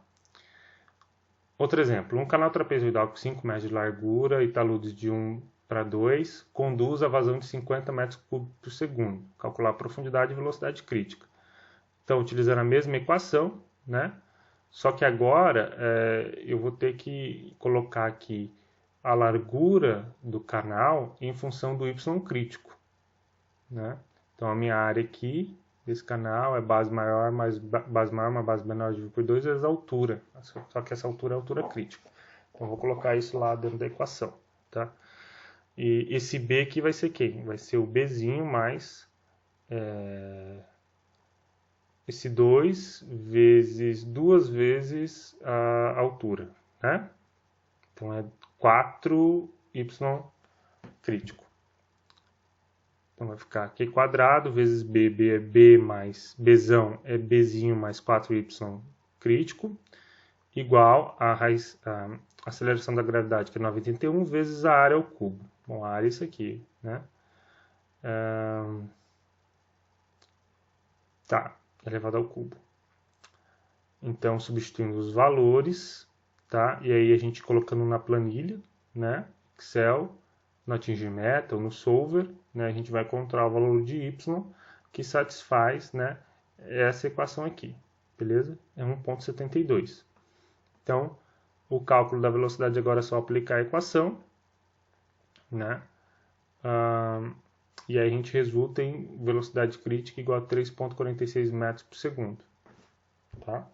Speaker 1: Outro exemplo, um canal trapezoidal com 5 metros de largura e taludes de 1 para 2 conduz a vazão de 50 metros cúbicos por segundo. Calcular a profundidade e velocidade crítica. Então, utilizando a mesma equação, né? Só que agora eu vou ter que colocar aqui a largura do canal em função do y crítico, né? Então, a minha área aqui desse canal é base maior mais base menor dividido por 2 vezes a altura. Só que essa altura é a altura crítica. Então, eu vou colocar isso lá dentro da equação, tá? E esse B aqui vai ser quem? Vai ser o Bzinho mais esse 2 vezes 2 vezes a altura, né? Então, é 4y crítico. Então, vai ficar Q quadrado vezes B. B é B mais Bzão é Bzinho mais 4y crítico, igual a raiz, a aceleração da gravidade, que é 9,81, vezes a área ao cubo. Bom, a área é isso aqui, né? Tá, elevado ao cubo. Então, substituindo os valores, tá? E aí a gente colocando na planilha, né? Excel, no Atingir Meta ou no Solver, né? A gente vai encontrar o valor de y que satisfaz, né, essa equação aqui, beleza? É 1,72. Então, o cálculo da velocidade agora é só aplicar a equação, né? E aí a gente resulta em velocidade crítica igual a 3,46 metros por segundo, tá?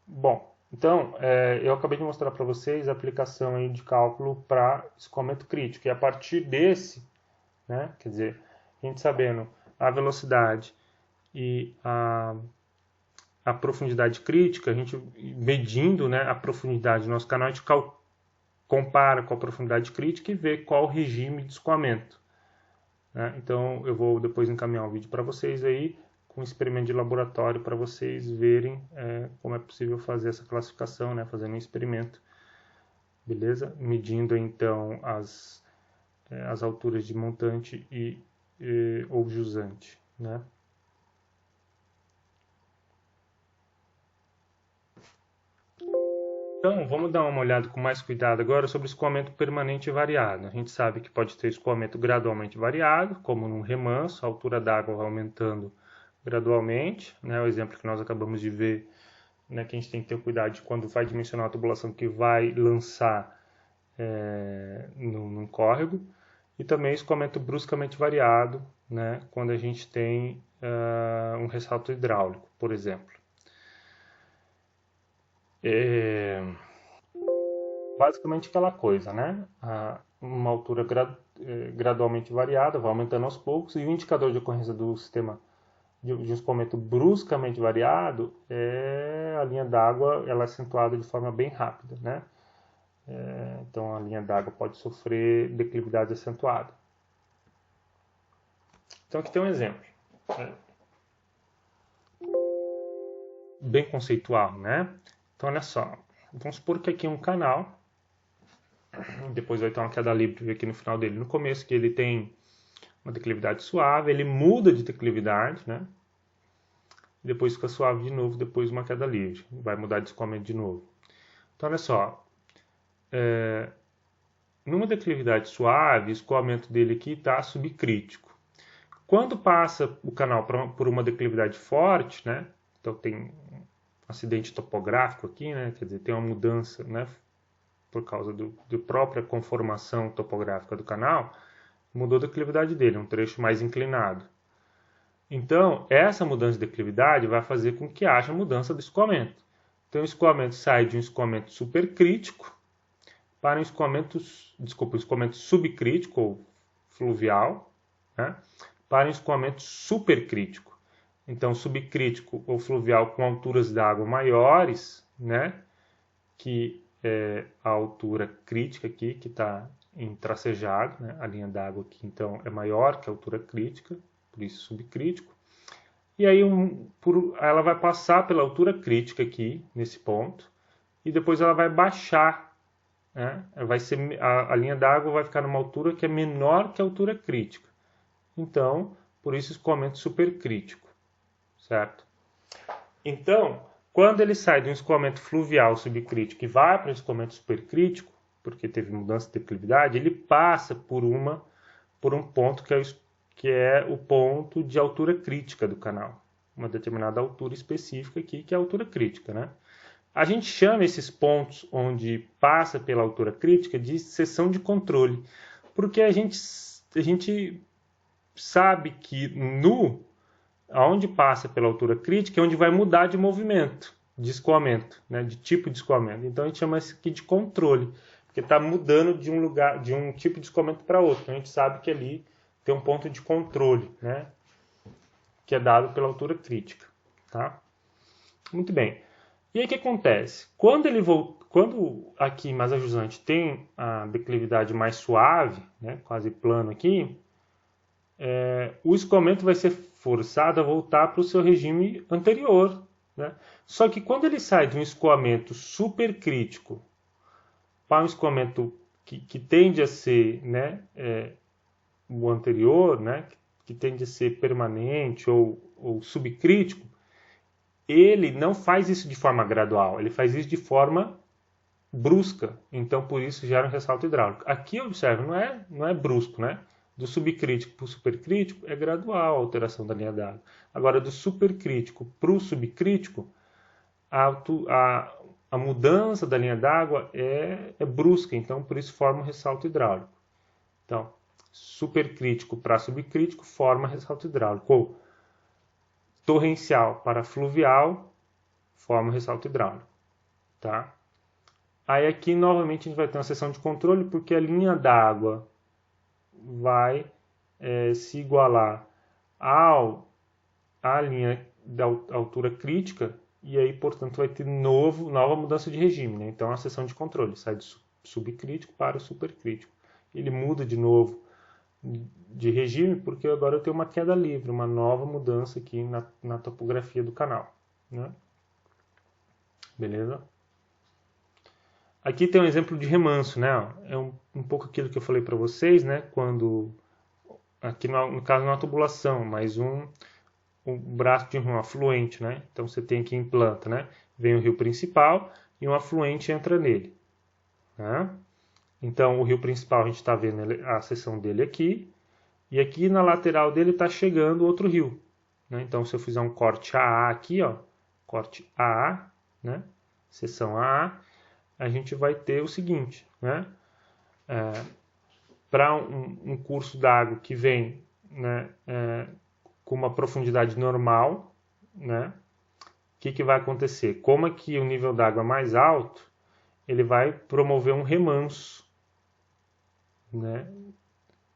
Speaker 1: Bom, então, eu acabei de mostrar para vocês a aplicação aí de cálculo para escoamento crítico. E a partir desse, né, quer dizer, a gente sabendo a velocidade e a profundidade crítica, a gente medindo, né, a profundidade do nosso canal, a gente compara com a profundidade crítica e vê qual o regime de escoamento, né? Então, eu vou depois encaminhar um vídeo para vocês aí, com um experimento de laboratório para vocês verem como é possível fazer essa classificação, né, fazendo um experimento, beleza? Medindo então as alturas de montante ou jusante, né? Então, vamos dar uma olhada com mais cuidado agora sobre escoamento permanente e variado. A gente sabe que pode ter escoamento gradualmente variado, como num remanso, a altura d'água vai aumentando gradualmente, né? O exemplo que nós acabamos de ver, né, que a gente tem que ter cuidado de quando vai dimensionar a tubulação que vai lançar num córrego. E também escoamento bruscamente variado, né, quando a gente tem um ressalto hidráulico, por exemplo. Basicamente aquela coisa, né? Uma altura gradualmente variada, vai aumentando aos poucos, e o indicador de ocorrência do sistema de escoamento bruscamente variado é a linha d'água, ela é acentuada de forma bem rápida, né? Então a linha d'água pode sofrer declividade acentuada. Então aqui tem um exemplo, né? Bem conceitual, né? Então olha só, vamos supor que aqui é um canal, depois vai ter uma queda livre aqui no final dele. No começo que ele tem uma declividade suave, ele muda de declividade, né? Depois fica suave de novo, depois uma queda livre. Vai mudar de escoamento de novo. Então olha só, numa declividade suave, o escoamento dele aqui está subcrítico. Quando passa o canal por uma declividade forte, né? Então tem um acidente topográfico aqui, né? Quer dizer, tem uma mudança, né, por causa da própria conformação topográfica do canal, mudou a declividade dele, um trecho mais inclinado. Então, essa mudança de declividade vai fazer com que haja mudança do escoamento. Então, o escoamento sai de um escoamento supercrítico para um escoamento subcrítico ou fluvial, né, para um escoamento supercrítico. Então, subcrítico ou fluvial com alturas d'água maiores, né, que a altura crítica aqui, que está em tracejado, né? A linha d'água aqui, então, é maior que a altura crítica, por isso subcrítico. E aí ela vai passar pela altura crítica aqui, nesse ponto, e depois ela vai baixar, né? A linha d'água vai ficar numa altura que é menor que a altura crítica. Então, por isso escoamento supercrítico, certo? Então, quando ele sai de um escoamento fluvial subcrítico e vai para um escoamento supercrítico, porque teve mudança de declividade, ele passa por um ponto que é o ponto de altura crítica do canal. Uma determinada altura específica aqui, que é a altura crítica, né? A gente chama esses pontos onde passa pela altura crítica de seção de controle, porque a gente sabe que onde passa pela altura crítica é onde vai mudar de movimento, de escoamento, né, de tipo de escoamento. Então a gente chama isso aqui de controle, porque está mudando de um lugar, de um tipo de escoamento para outro. Então a gente sabe que ali tem um ponto de controle, né, que é dado pela altura crítica, tá? Muito bem. E aí o que acontece? Quando aqui mais a jusante tem a declividade mais suave, né, quase plano aqui, o escoamento vai ser forçado a voltar para o seu regime anterior, né? Só que quando ele sai de um escoamento supercrítico para um escoamento que tende a ser, né, o anterior, né, que tende a ser permanente ou subcrítico, ele não faz isso de forma gradual, ele faz isso de forma brusca. Então, por isso, gera um ressalto hidráulico. Aqui, observe, não é brusco, né? Do subcrítico para o supercrítico é gradual a alteração da linha d'água. Agora, do supercrítico para o subcrítico, a mudança da linha d'água é brusca, então por isso forma um ressalto hidráulico. Então, supercrítico para subcrítico forma ressalto hidráulico. Ou torrencial para fluvial forma um ressalto hidráulico. Tá? Aí aqui novamente a gente vai ter uma seção de controle porque a linha d'água vai se igualar à linha da altura crítica e aí, portanto, vai ter nova mudança de regime. Né? Então, a seção de controle sai do subcrítico para o supercrítico. Ele muda de novo de regime porque agora eu tenho uma queda livre, uma nova mudança aqui na topografia do canal. Né? Beleza? Aqui tem um exemplo de remanso, né? É um pouco aquilo que eu falei para vocês, né? Quando aqui no caso não é uma tubulação, mas um braço de um afluente, né? Então você tem aqui em planta, né? Vem o rio principal e um afluente entra nele. Né? Então o rio principal a gente está vendo a seção dele aqui e aqui na lateral dele está chegando outro rio. Né? Então se eu fizer um corte AA aqui, ó, corte AA, né? Seção AA, a gente vai ter o seguinte, né? Para um curso d'água que vem, né, com uma profundidade normal, né, o que vai acontecer? Como aqui o nível d'água é mais alto, ele vai promover um remanso, né?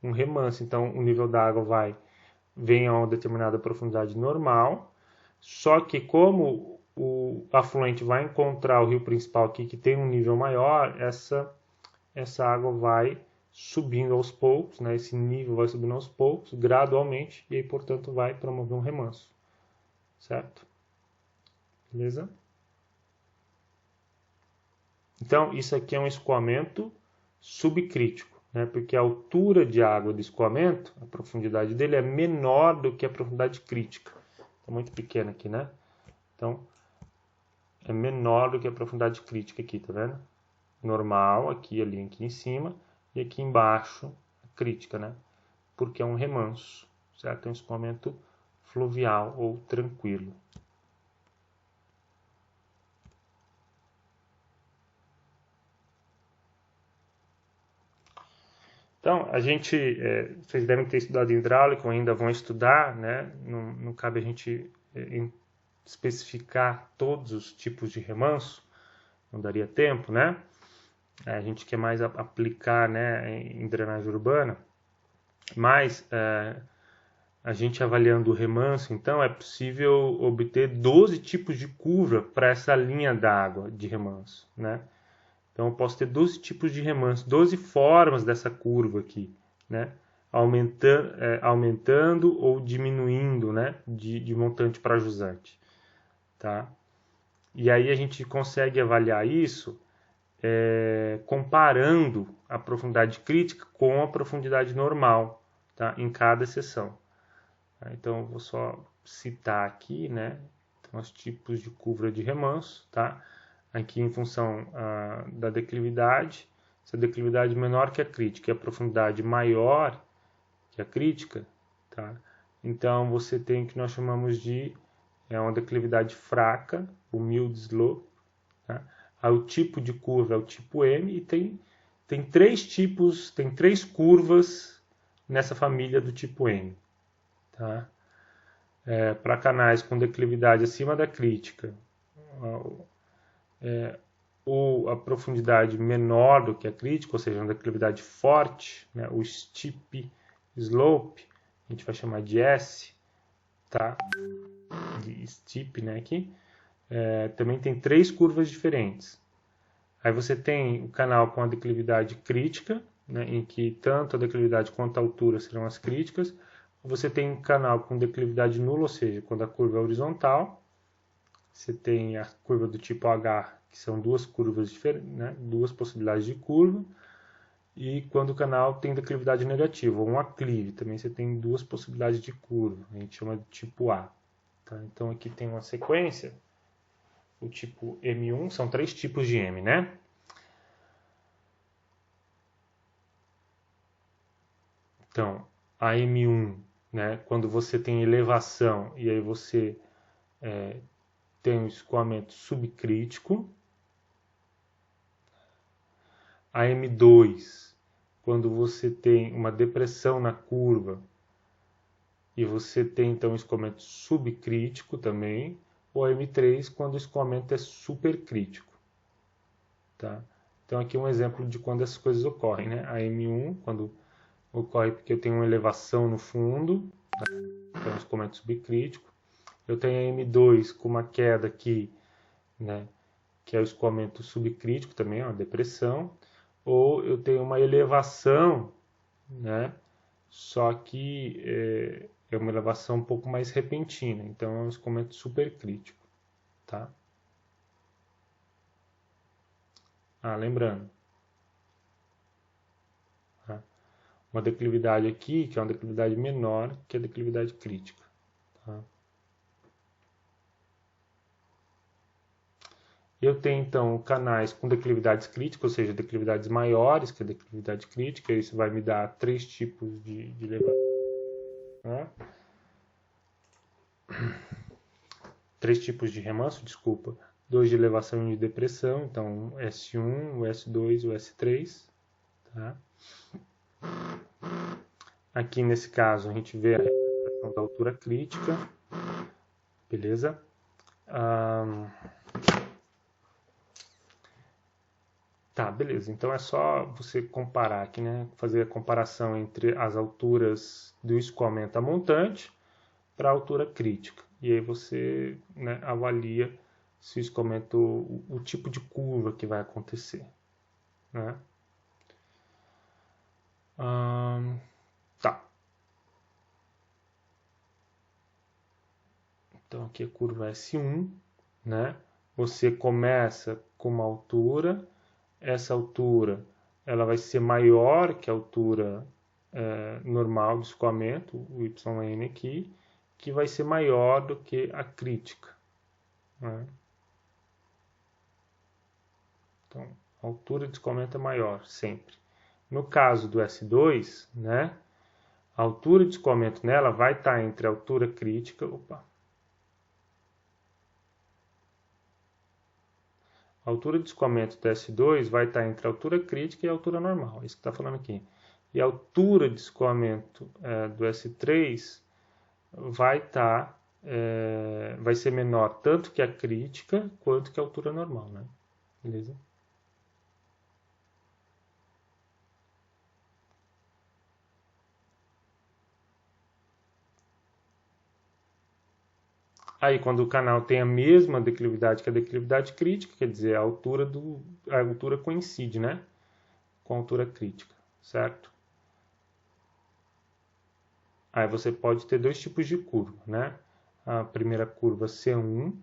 Speaker 1: Um remanso. Então o nível d'água vem a uma determinada profundidade normal, só que como o afluente vai encontrar o rio principal aqui que tem um nível maior, essa água vai subindo aos poucos, né? Esse nível vai subindo aos poucos, gradualmente, e aí, portanto, vai promover um remanso. Certo? Beleza? Então, isso aqui é um escoamento subcrítico, né? Porque a altura de água do escoamento, a profundidade dele é menor do que a profundidade crítica. Está muito pequena aqui, né? Então, é menor do que a profundidade crítica aqui, tá vendo? Normal, aqui, ali, aqui em cima, e aqui embaixo, crítica, né? Porque é um remanso, certo? É um escoamento fluvial ou tranquilo. Então, vocês devem ter estudado hidráulica, ou ainda vão estudar, né? Não cabe a gente especificar todos os tipos de remanso, não daria tempo, né? A gente quer mais aplicar, né, em drenagem urbana, mas a gente avaliando o remanso, então, é possível obter 12 tipos de curva para essa linha d'água de remanso, né? Então, eu posso ter 12 tipos de remanso, 12 formas dessa curva aqui, né? Aumentando ou diminuindo, né? De montante para jusante, tá? E aí a gente consegue avaliar isso comparando a profundidade crítica com a profundidade normal, tá? Em cada seção. Então, eu vou só citar aqui, né? Então, os tipos de curva de remanso, tá? Aqui em função da declividade, se a declividade menor que a crítica e a profundidade maior que a crítica, tá? Então você tem o que nós chamamos de uma declividade fraca, o mild slope, Tá? Aí o tipo de curva é o tipo M e tem três tipos, tem três curvas nessa família do tipo M. Tá? Para canais com declividade acima da crítica, ou a profundidade menor do que a crítica, ou seja, uma declividade forte, né? O steep slope, a gente vai chamar de S, tá? De steep, né? Aqui. Também tem três curvas diferentes. Aí você tem o canal com a declividade crítica, né? Em que tanto a declividade quanto a altura serão as críticas. Você tem um canal com declividade nula, ou seja, quando a curva é horizontal. Você tem a curva do tipo H, que são duas curvas diferentes, né? Duas possibilidades de curva. E quando o canal tem declividade negativa, ou um aclive, também você tem duas possibilidades de curva. A gente chama de tipo A. Tá? Então aqui tem uma sequência. O tipo M1, são três tipos de M, né? Então, a M1, né, quando você tem elevação e aí você tem um escoamento subcrítico. A M2, quando você tem uma depressão na curva e você tem então um escoamento subcrítico também, ou a M3, quando o escoamento é supercrítico. Tá? Então aqui um exemplo de quando essas coisas ocorrem. Né? A M1, quando ocorre porque eu tenho uma elevação no fundo, tá? Então escoamento subcrítico. Eu tenho a M2 com uma queda aqui, né? Que é o escoamento subcrítico também, uma depressão. Ou eu tenho uma elevação, né? Só que é uma elevação um pouco mais repentina, então é um escoamento supercrítico, tá? Lembrando, tá? Uma declividade aqui, que é uma declividade menor que a declividade crítica, tá? Eu tenho então canais com declividades críticas, ou seja, declividades maiores que a declividade crítica, isso vai me dar três tipos de elevação, né? Três tipos de remanso, desculpa, dois de elevação e de depressão, então o S1, o S2 e o S3. Tá? Aqui nesse caso a gente vê a representação da altura crítica, beleza? Tá, beleza. Então é só você comparar aqui, né? Fazer a comparação entre as alturas do escoamento a montante para a altura crítica. E aí você, né, avalia se o escoamento, o tipo de curva que vai acontecer, né? Tá. Então aqui a curva S1, né? Você começa com uma altura, essa altura ela vai ser maior que a altura normal do escoamento, o YN aqui, que vai ser maior do que a crítica. Né? Então, a altura de escoamento é maior, sempre. No caso do S2, né, a altura de escoamento nela vai estar entre a altura crítica... A altura de escoamento do S2 vai estar entre a altura crítica e a altura normal, é isso que está falando aqui. E a altura de escoamento do S3 vai ser menor tanto que a crítica quanto que a altura normal, né? Beleza? Aí, quando o canal tem a mesma declividade que a declividade crítica, quer dizer, a altura coincide, né? Com a altura crítica, certo? Aí você pode ter dois tipos de curva, né? A primeira curva C1,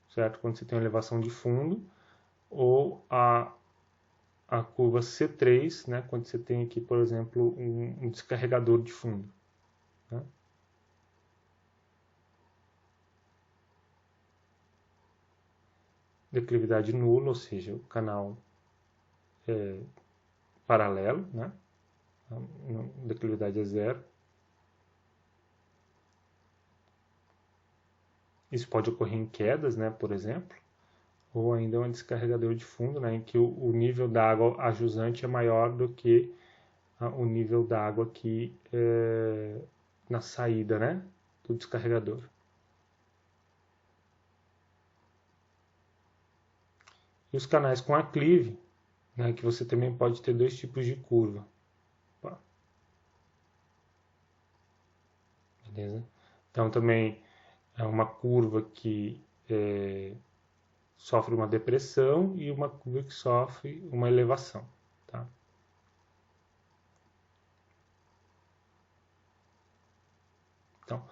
Speaker 1: certo? Quando você tem uma elevação de fundo, ou a curva C3, né? Quando você tem aqui, por exemplo, um descarregador de fundo. Né? Declividade nula, ou seja, o canal paralelo, né? A declividade é zero. Isso pode ocorrer em quedas, né? Por exemplo, ou ainda um descarregador de fundo, né, em que o nível da água a jusante é maior do que o nível da água aqui na saída, né, do descarregador. E os canais com aclive, né, que você também pode ter dois tipos de curva. Opa. Beleza? Então também é uma curva que sofre uma depressão e uma curva que sofre uma elevação. Tá? Então,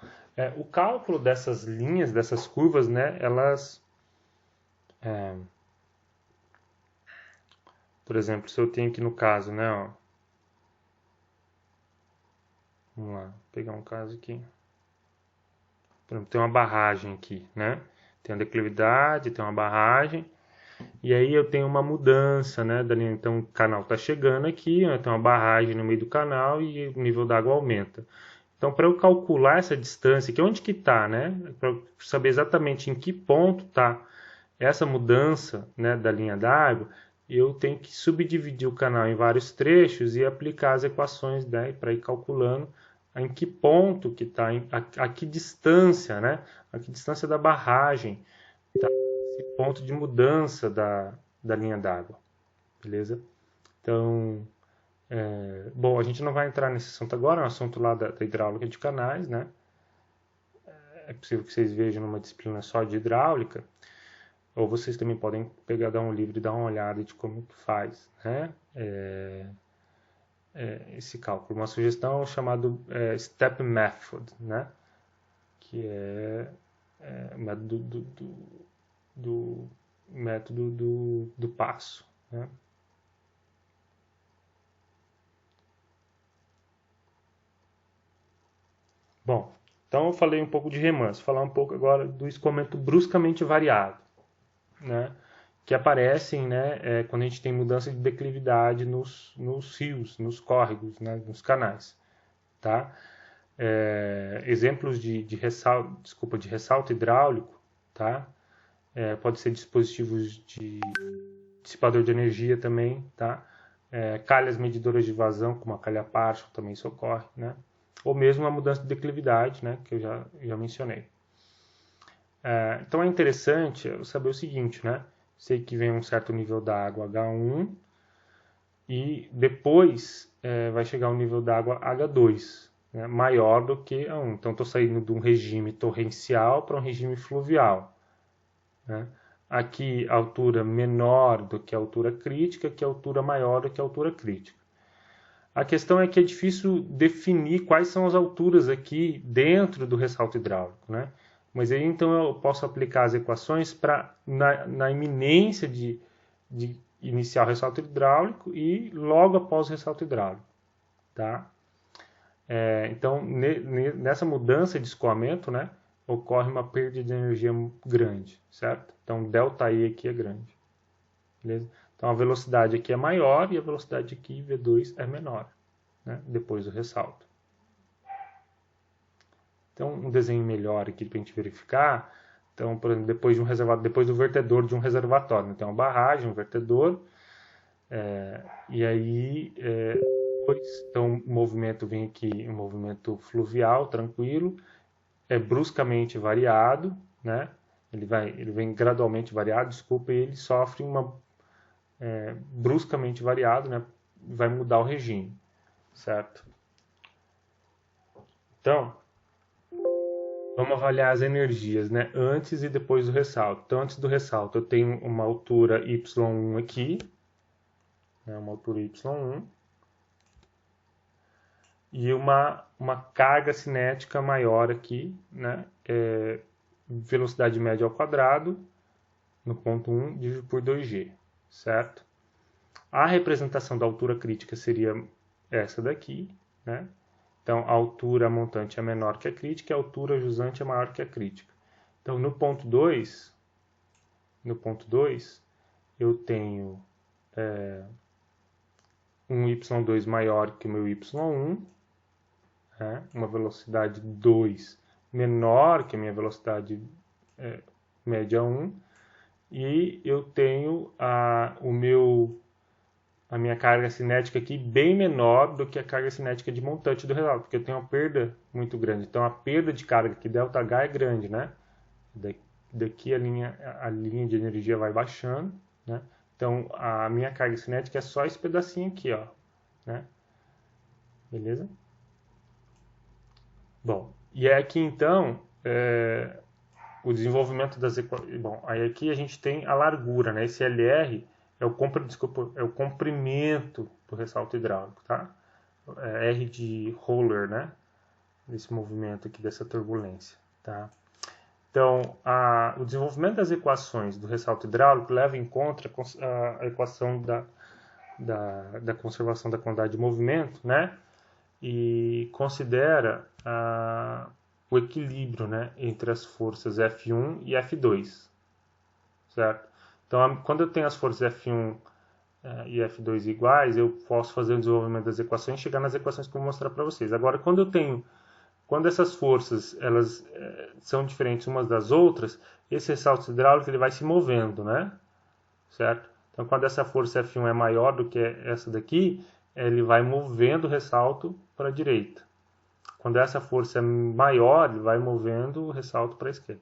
Speaker 1: o cálculo dessas linhas, dessas curvas, né, elas, por exemplo, se eu tenho aqui no caso, né, ó, vamos lá, pegar um caso aqui. Por exemplo, tem uma barragem aqui, né? Tem a declividade, tem uma barragem, e aí eu tenho uma mudança, né, da linha. Então o canal está chegando aqui, né, tem uma barragem no meio do canal e o nível da água aumenta. Então, para eu calcular essa distância, que onde que está, né? Para eu saber exatamente em que ponto está essa mudança, né, da linha d'água, eu tenho que subdividir o canal em vários trechos e aplicar as equações, né, para ir calculando em que ponto que está, a que distância, né, a que distância da barragem está esse ponto de mudança da linha d'água, beleza? Então, bom, a gente não vai entrar nesse assunto agora, é um assunto lá da hidráulica de canais, né? É possível que vocês vejam numa disciplina só de hidráulica, ou vocês também podem pegar, dar um livro e dar uma olhada de como que faz, né? Esse cálculo. Uma sugestão chamada Step Method, né? Que o método do método do passo, né? Bom, então eu falei um pouco de remanso, vou falar um pouco agora do escoamento bruscamente variado, né? Que aparecem, né, quando a gente tem mudança de declividade nos rios, nos córregos, né, nos canais, tá? Exemplos de ressalto hidráulico, tá? Pode ser dispositivos de dissipador de energia também, tá? Calhas medidoras de vazão, como a calha Partial, também socorre, né? Ou mesmo a mudança de declividade, né, que eu já mencionei. Então é interessante saber o seguinte, né? Sei que vem um certo nível da água H1 e depois vai chegar um nível da água H2, né, maior do que A1. Então estou saindo de um regime torrencial para um regime fluvial, né? Aqui a altura menor do que a altura crítica, aqui a altura maior do que a altura crítica. A questão é que é difícil definir quais são as alturas aqui dentro do ressalto hidráulico, né? Mas aí então eu posso aplicar as equações para na iminência de iniciar o ressalto hidráulico e logo após o ressalto hidráulico, tá? Então nessa mudança de escoamento, né, ocorre uma perda de energia grande, certo? Então delta E aqui é grande, beleza? Então a velocidade aqui é maior e a velocidade aqui V2 é menor, né, depois do ressalto. Então, um desenho melhor aqui para a gente verificar. Então, por exemplo, depois de um reservatório, depois do vertedor de um reservatório, né? Tem uma barragem, um vertedor, e aí depois, então o movimento vem aqui, um movimento fluvial, tranquilo, é bruscamente variado, né? Ele vem gradualmente variado, desculpa, e ele sofre uma bruscamente variado, né? Vai mudar o regime, certo? Então, vamos avaliar as energias, né? Antes e depois do ressalto. Então, antes do ressalto, eu tenho uma altura y1 aqui, né? Uma altura y1, e uma carga cinética maior aqui, né? Velocidade média ao quadrado, no ponto 1, dividido por 2g, certo? A representação da altura crítica seria essa daqui, né? Então, a altura montante é menor que a crítica e a altura jusante é maior que a crítica. Então, no ponto 2, eu tenho um y2 maior que o meu y1, né? Uma velocidade 2 menor que a minha velocidade média 1, e eu tenho a minha carga cinética aqui bem menor do que a carga cinética de montante do ressalto, porque eu tenho uma perda muito grande. Então a perda de carga aqui, ΔH, é grande, né? Daqui a linha de energia vai baixando, né? Então a minha carga cinética é só esse pedacinho aqui, ó, né? Beleza? Bom, e aqui então o desenvolvimento das equações. Bom, aí aqui a gente tem a largura, né? Esse LR é o comprimento do ressalto hidráulico, tá? É R de roller, né? Desse movimento aqui, dessa turbulência, tá? Então, o desenvolvimento das equações do ressalto hidráulico leva em conta a equação da conservação da quantidade de movimento, né? E considera o equilíbrio, né, entre as forças F1 e F2, certo? Então, quando eu tenho as forças F1 e F2 iguais, eu posso fazer o desenvolvimento das equações e chegar nas equações que eu vou mostrar para vocês. Agora, quando essas forças elas são diferentes umas das outras, esse ressalto hidráulico ele vai se movendo, né? Certo? Então, quando essa força F1 é maior do que essa daqui, ele vai movendo o ressalto para a direita. Quando essa força é maior, ele vai movendo o ressalto para a esquerda.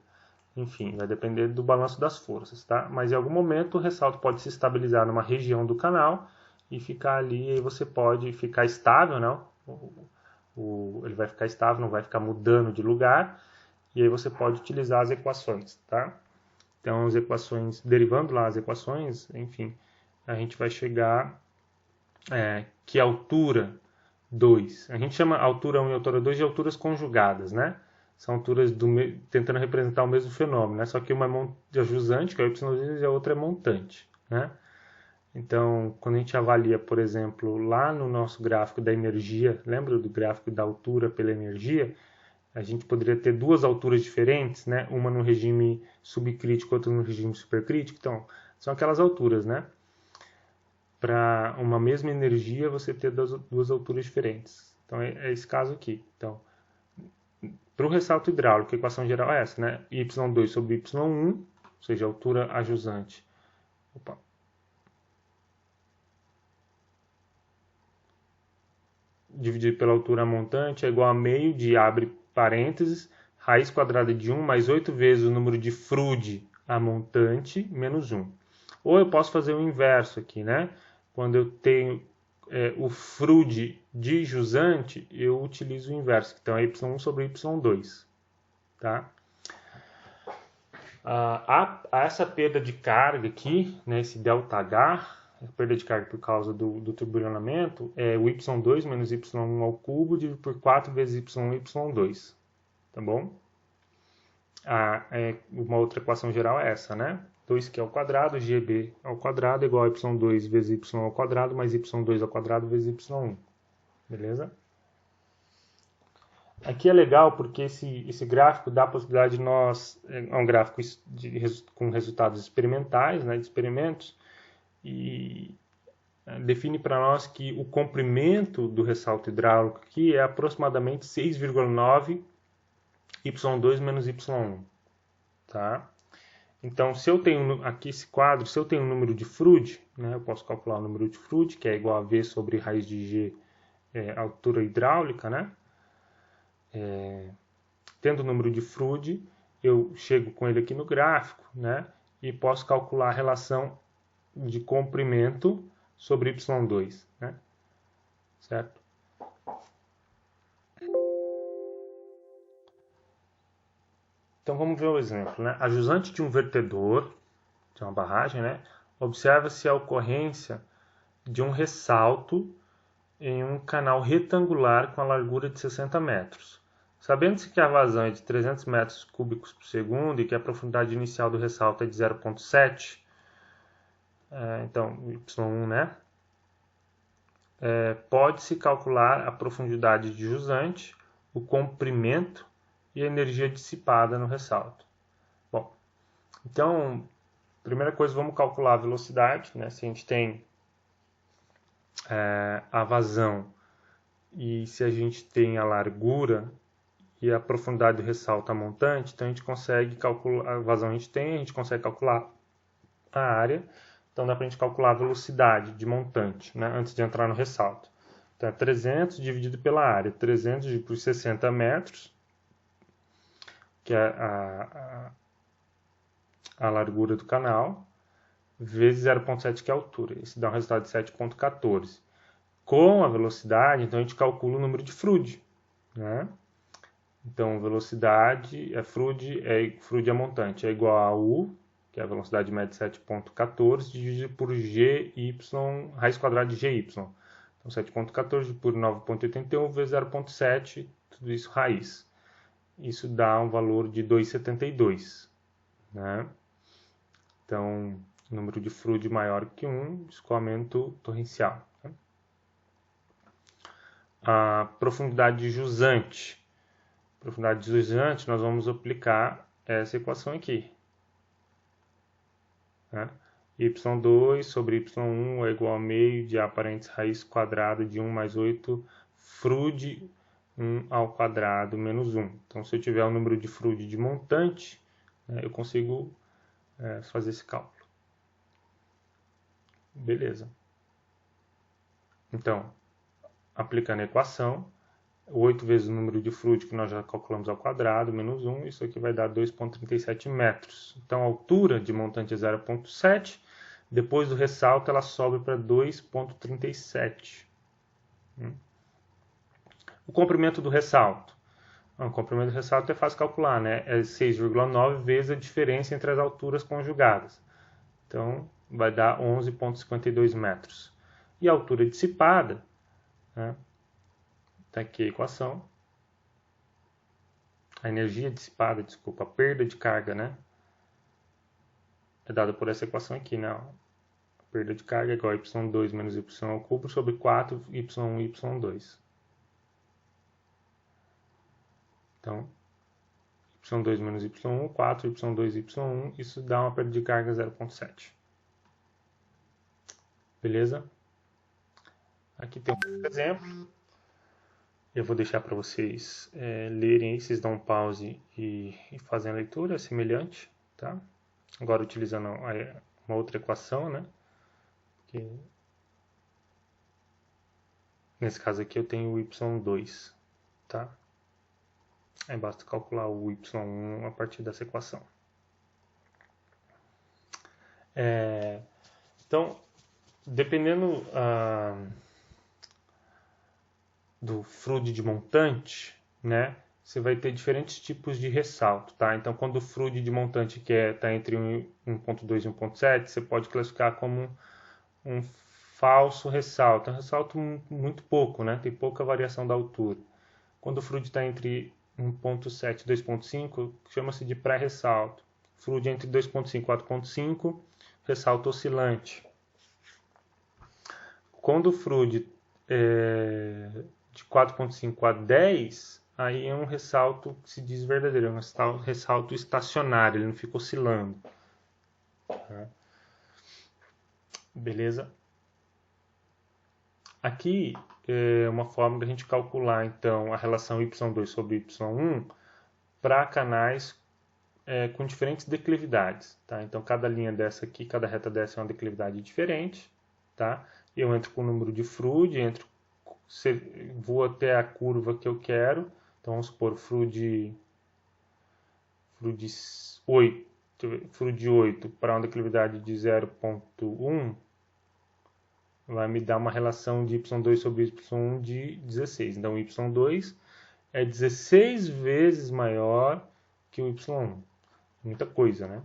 Speaker 1: Enfim, vai depender do balanço das forças, tá? Mas em algum momento o ressalto pode se estabilizar numa região do canal e ficar ali, e aí você pode ficar estável, né? Ele vai ficar estável, não vai ficar mudando de lugar, e aí você pode utilizar as equações, tá? Então, as equações, derivando lá as equações, enfim, a gente vai chegar que altura 2. A gente chama altura 1 e altura 2 de alturas conjugadas, né? São alturas tentando representar o mesmo fenômeno, né? Só que uma é jusante, que é y, e a outra é montante, né? Então, quando a gente avalia, por exemplo, lá no nosso gráfico da energia, lembra do gráfico da altura pela energia? A gente poderia ter duas alturas diferentes, né? Uma no regime subcrítico, outra no regime supercrítico. Então, são aquelas alturas, né? Para uma mesma energia, você ter duas alturas diferentes. Então, é esse caso aqui. Então, para o ressalto hidráulico, a equação geral é essa, né? y2 sobre y1, ou seja, a altura ajusante. Opa. Dividido pela altura montante é igual a meio de, abre parênteses, raiz quadrada de 1 mais 8 vezes o número de Froude a montante menos 1. Ou eu posso fazer o inverso aqui, né? Quando eu tenho o Froude de jusante, eu utilizo o inverso, então é y1 sobre y2. Tá? Há essa perda de carga aqui, né, esse ΔH, a perda de carga por causa do turbulionamento, é o y2 menos y1 ao cubo dividido por 4 vezes y1 e y2. Tá bom? Uma outra equação geral é essa, né? 2q ao quadrado, gb ao quadrado, igual a y2 vezes y ao quadrado, mais y2 ao quadrado vezes y1. Beleza? Aqui é legal porque esse gráfico dá a possibilidade de nós... É um gráfico com resultados experimentais, né, de experimentos, e define para nós que o comprimento do ressalto hidráulico aqui é aproximadamente 6,9 y2 menos y1. Tá? Então, se eu tenho aqui esse quadro, se eu tenho um número de Froude, né, eu posso calcular o número de Froude, que é igual a V sobre raiz de G, altura hidráulica, né? Tendo o número de Froude, eu chego com ele aqui no gráfico, né? E posso calcular a relação de comprimento sobre y2, né? Certo? Então vamos ver o exemplo, né? A jusante de um vertedor, de uma barragem, né? Observa-se a ocorrência de um ressalto em um canal retangular com a largura de 60 metros. Sabendo-se que a vazão é de 300 metros cúbicos por segundo e que a profundidade inicial do ressalto é de 0,7, então y1, né? Pode-se calcular a profundidade de jusante, o comprimento e a energia dissipada no ressalto. Bom, então, primeira coisa, vamos calcular a velocidade, né? Se a gente tem a vazão e se a gente tem a largura e a profundidade do ressalto a montante, então a gente consegue calcular, a vazão a gente consegue calcular a área. Então dá para a gente calcular a velocidade de montante, né, antes de entrar no ressalto. Então é 300 dividido pela área, 300 por 60 metros, que é a largura do canal, vezes 0,7, que é a altura. Isso dá um resultado de 7,14. Com a velocidade, então a gente calcula o número de Froude, né? Então, velocidade Froude é montante, é igual a U, que é a velocidade média de 7,14, dividido por GY, raiz quadrada de GY. Então, 7,14 por 9,81 vezes 0,7, tudo isso raiz. Isso dá um valor de 2,72, né? Então, número de Froude maior que 1, escoamento torrencial. Né? A profundidade jusante. Profundidade jusante, nós vamos aplicar essa equação aqui. Né? y2 sobre y1 é igual a meio de A parênteses raiz quadrada de 1 mais 8 Froude 1 ao quadrado menos 1. Então, se eu tiver o número de Froude de montante, né, eu consigo fazer esse cálculo. Beleza. Então, aplicando a equação, 8 vezes o número de Froude que nós já calculamos ao quadrado, menos 1, isso aqui vai dar 2,37 metros. Então, a altura de montante é 0,7, depois do ressalto ela sobe para 2,37. O comprimento do ressalto. O comprimento do ressalto é fácil calcular, né? É 6,9 vezes a diferença entre as alturas conjugadas. Então, vai dar 11,52 metros. E a altura dissipada, né? Está aqui a equação. A energia dissipada, desculpa, a perda de carga, né? É dada por essa equação aqui, né? A perda de carga é igual a y2 menos y ao cubo sobre 4 y1 e y2. Então, y2 menos y1, 4 y2 y1, isso dá uma perda de carga 0,7. Beleza? Aqui tem um exemplo. Eu vou deixar para vocês lerem aí, vocês dão um pause e fazem a leitura, é semelhante, tá? Agora utilizando uma outra equação, né? Que, nesse caso aqui eu tenho o y2, tá? Aí basta calcular o y1 a partir dessa equação. Então, dependendo do Froude de montante, né, você vai ter diferentes tipos de ressalto, tá? Então, quando o Froude de montante que está entre 1.2 e 1.7, você pode classificar como um falso ressalto. É um ressalto muito pouco, né? Tem pouca variação da altura. Quando o Froude está entre 1.7 e 2.5, chama-se de pré-ressalto. Froude entre 2.5 e 4.5, ressalto oscilante. Quando o Froude de 4.5 a 10, aí é um ressalto que se diz verdadeiro, é um ressalto estacionário, ele não fica oscilando. Tá? Beleza? Aqui é uma forma da gente calcular, então, a relação y2 sobre y1 para canais com diferentes declividades. Tá? Então, cada linha dessa aqui, cada reta dessa é uma declividade diferente. Tá? Eu entro com o número de Froude, vou até a curva que eu quero. Então, vamos supor, Froude 8 para uma declividade de 0,1 vai me dar uma relação de y2 sobre y1 de 16. Então, o y2 é 16 vezes maior que o y1. Muita coisa, né?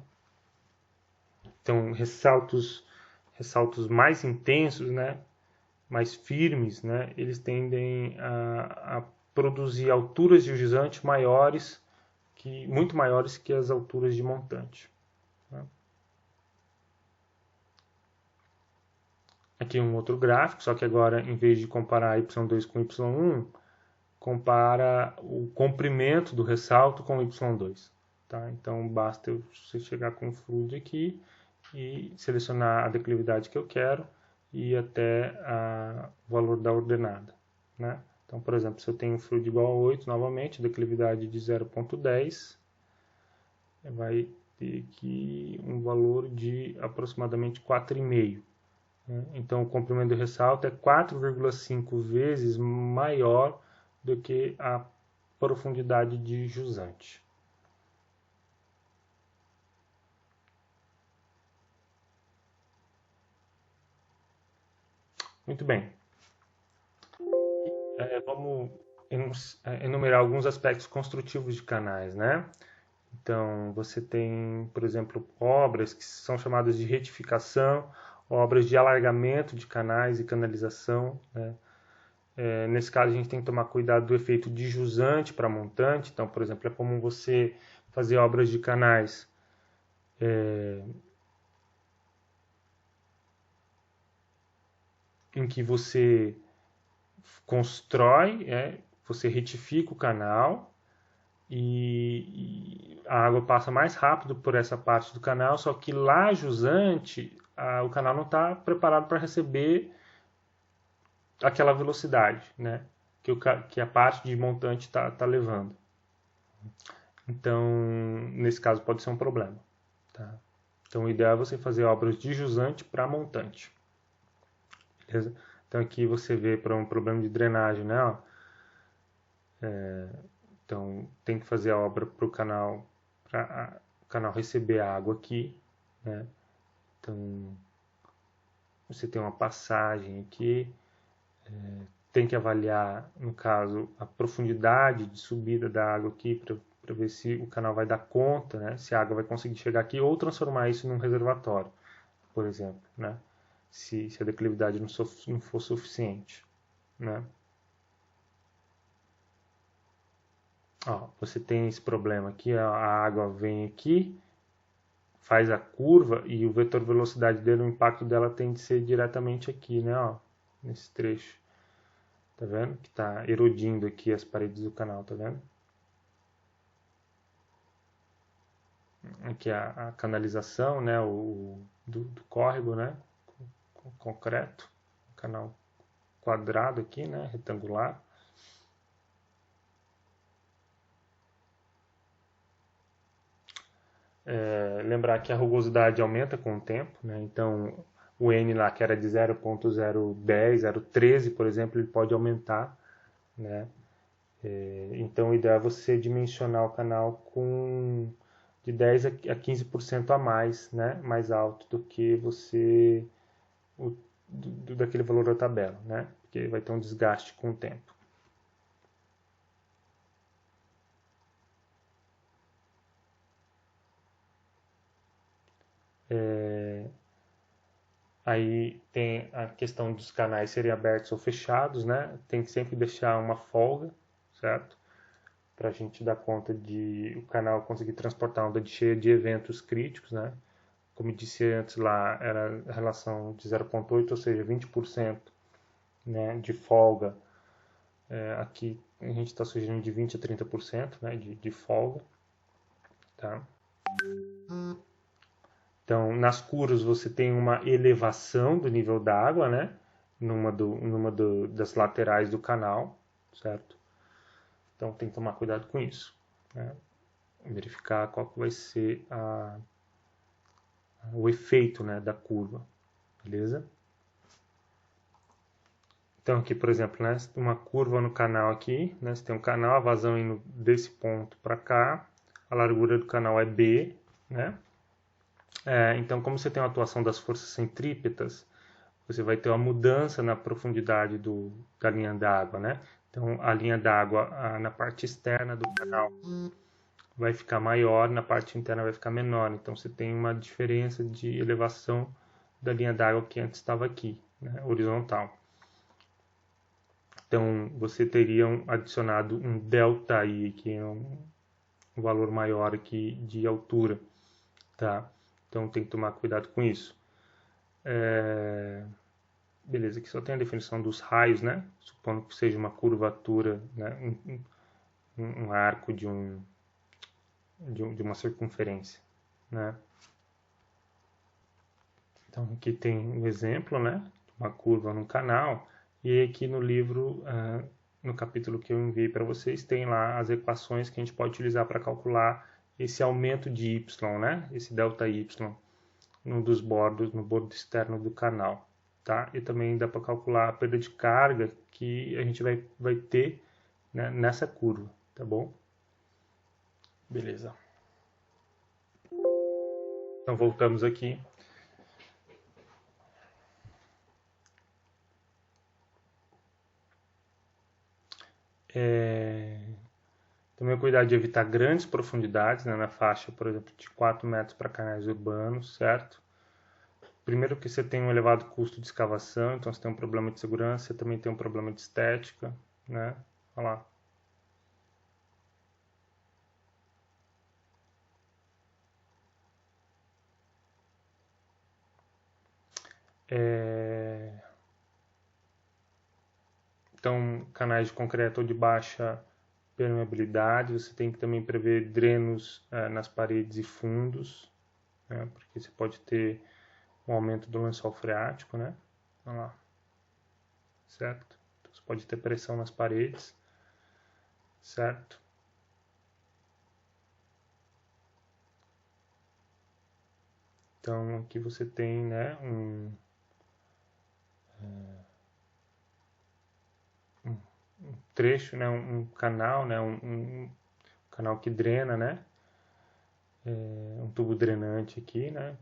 Speaker 1: Então, ressaltos mais intensos, né? Mais firmes, né? Eles tendem a produzir alturas de jusante muito maiores que as alturas de montante. Tá? Aqui um outro gráfico, só que agora, em vez de comparar y2 com y1, compara o comprimento do ressalto com y2. Tá? Então, basta você chegar com o Froude aqui e selecionar a declividade que eu quero e até o valor da ordenada. Né? Então, por exemplo, se eu tenho um Froude igual a 8, novamente, declividade de 0,10, vai ter aqui um valor de aproximadamente 4,5. Né? Então, o comprimento do ressalto é 4,5 vezes maior do que a profundidade de jusante. Muito bem. Vamos enumerar alguns aspectos construtivos de canais, né? Então, você tem, por exemplo, obras que são chamadas de retificação, obras de alargamento de canais e canalização, né? Nesse caso, a gente tem que tomar cuidado do efeito de jusante para montante. Então, por exemplo, é comum você fazer obras de canais em que você constrói, você retifica o canal e a água passa mais rápido por essa parte do canal, só que lá jusante, o canal não está preparado para receber aquela velocidade, né, que a parte de montante está levando. Então, nesse caso, pode ser um problema. Tá? Então, o ideal é você fazer obras de jusante para montante. Beleza? Então, aqui você vê para um problema de drenagem, né? Ó, então, tem que fazer a obra para o canal receber a água aqui, né? Então, você tem uma passagem aqui, tem que avaliar, no caso, a profundidade de subida da água aqui para ver se o canal vai dar conta, né? Se a água vai conseguir chegar aqui ou transformar isso num reservatório, por exemplo, né? Se a declividade não for suficiente, né? Ó, você tem esse problema aqui, a água vem aqui, faz a curva e o vetor velocidade dele, o impacto dela tem de ser diretamente aqui, né? Ó, nesse trecho. Tá vendo? Que tá erodindo aqui as paredes do canal, tá vendo? Aqui a canalização, né? Do córrego, né? Concreto. Canal quadrado aqui, né? Retangular. Lembrar que a rugosidade aumenta com o tempo, né? Então, o N lá, que era de 0.010, 0.13, por exemplo, ele pode aumentar, né? Então, o ideal é você dimensionar o canal com de 10 a 15% a mais, né? Mais alto do que você daquele valor da tabela, né? Porque vai ter um desgaste com o tempo. Aí tem a questão dos canais serem abertos ou fechados, né? Tem que sempre deixar uma folga, certo? Para a gente dar conta de o canal conseguir transportar onda de cheia de eventos críticos, né? Como eu disse antes lá, era a relação de 0,8, ou seja, 20%, né, de folga. Aqui a gente está sugerindo de 20 a 30%, né, de folga. Tá? Então, nas curvas você tem uma elevação do nível da água, né? Das laterais do canal, certo? Então tem que tomar cuidado com isso, né? Verificar qual que vai ser o efeito, né, da curva, beleza? Então aqui, por exemplo, né, uma curva no canal aqui, né, você tem um canal, a vazão indo desse ponto para cá, a largura do canal é B, né? Então, como você tem uma atuação das forças centrípetas, você vai ter uma mudança na profundidade da linha d'água, né? Então, a linha d'água na parte externa do canal vai ficar maior, na parte interna vai ficar menor. Então, você tem uma diferença de elevação da linha d'água que antes estava aqui, né? Horizontal. Então, você teria adicionado um ΔI, que é um valor maior aqui de altura, tá? Então, tem que tomar cuidado com isso. Beleza, aqui só tem a definição dos raios, né? Supondo que seja uma curvatura, né? Um arco de uma circunferência, né? Então, aqui tem um exemplo, né? Uma curva num canal. E aqui no livro, no capítulo que eu enviei para vocês, tem lá as equações que a gente pode utilizar para calcular esse aumento de Y, né? Esse ΔY no bordo externo do canal, tá? E também dá para calcular a perda de carga que a gente vai ter, né, nessa curva, tá bom? Beleza. Então voltamos aqui. Também cuidar de evitar grandes profundidades, né, na faixa, por exemplo, de 4 metros para canais urbanos, certo? Primeiro que você tem um elevado custo de escavação, então você tem um problema de segurança, você também tem um problema de estética, né? Olha lá. Então, canais de concreto ou de baixa permeabilidade, você tem que também prever drenos nas paredes e fundos, né? Porque você pode ter um aumento do lençol freático, né? Olha lá. Certo? Então, você pode ter pressão nas paredes, certo? Então, aqui você tem, né, um trecho, né, um canal, né, um canal que drena, né, um tubo drenante aqui, né,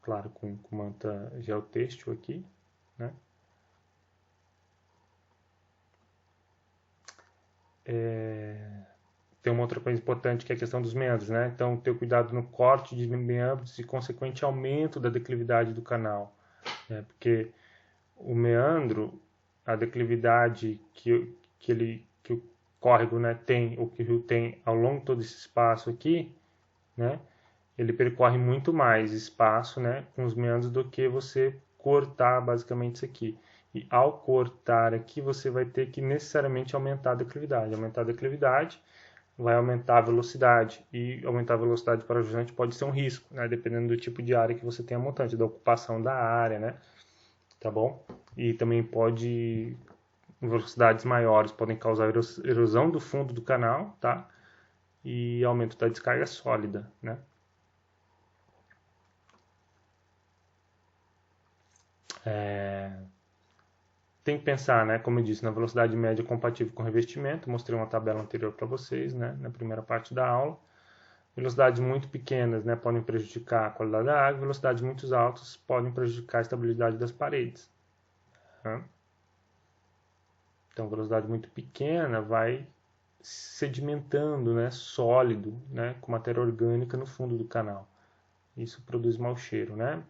Speaker 1: claro, com manta geotêxtil aqui, né. Tem uma outra coisa importante que é a questão dos meandros, né, então ter cuidado no corte de meandros e consequente aumento da declividade do canal, né, porque o meandro, a declividade que o córrego, né, tem, ou que o rio tem ao longo de todo esse espaço aqui, né, ele percorre muito mais espaço, né, com os meandros do que você cortar basicamente isso aqui. E ao cortar aqui, você vai ter que necessariamente aumentar a declividade. Aumentar a declividade vai aumentar a velocidade. E aumentar a velocidade para o ajustante pode ser um risco, né, dependendo do tipo de área que você tem a montante, da ocupação da área, né, tá bom? E também pode, velocidades maiores podem causar erosão do fundo do canal, tá? E aumento da descarga sólida, né? Tem que pensar, né, como eu disse, na velocidade média compatível com revestimento. Mostrei uma tabela anterior para vocês, né, na primeira parte da aula. Velocidades muito pequenas, né, podem prejudicar a qualidade da água. Velocidades muito altas podem prejudicar a estabilidade das paredes. Né? Então, velocidade muito pequena vai sedimentando, né, sólido, né, com matéria orgânica no fundo do canal. Isso produz mau cheiro, né?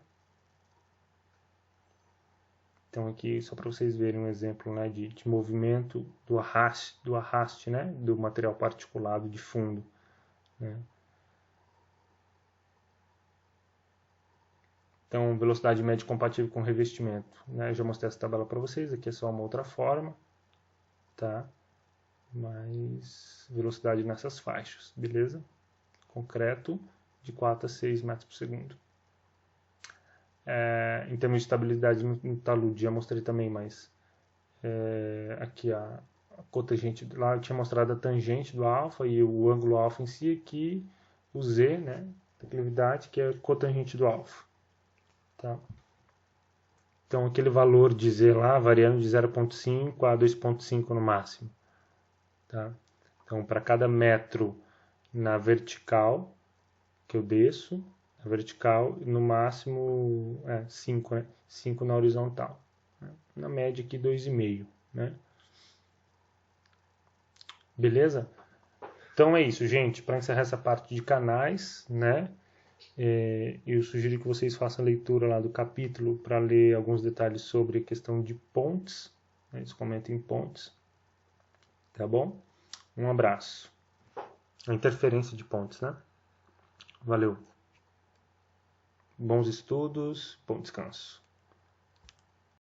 Speaker 1: Então aqui só para vocês verem um exemplo, né, de movimento do arraste, né, do material particulado de fundo, né? Então velocidade média compatível com revestimento, né? Eu já mostrei essa tabela para vocês, aqui é só uma outra forma, tá? Mas velocidade nessas faixas, beleza? Concreto de 4 a 6 metros por segundo. Em termos de estabilidade no talude, já mostrei também, mas aqui a cotangente, lá eu tinha mostrado a tangente do alfa e o ângulo alfa em si, aqui o Z, né, declividade, que é a cotangente do alfa. Tá? Então aquele valor de Z lá variando de 0,5 a 2,5 no máximo. Tá? Então para cada metro na vertical que eu desço, na vertical, no máximo 5, né? 5 na horizontal. Né? Na média aqui 2,5. Né? Beleza? Então é isso, gente. Para encerrar essa parte de canais, né? Eu sugiro que vocês façam a leitura lá do capítulo para ler alguns detalhes sobre a questão de pontes. Né? Eles comentam em pontes. Tá bom? Um abraço. A interferência de pontes, né? Valeu. Bons estudos, bom descanso.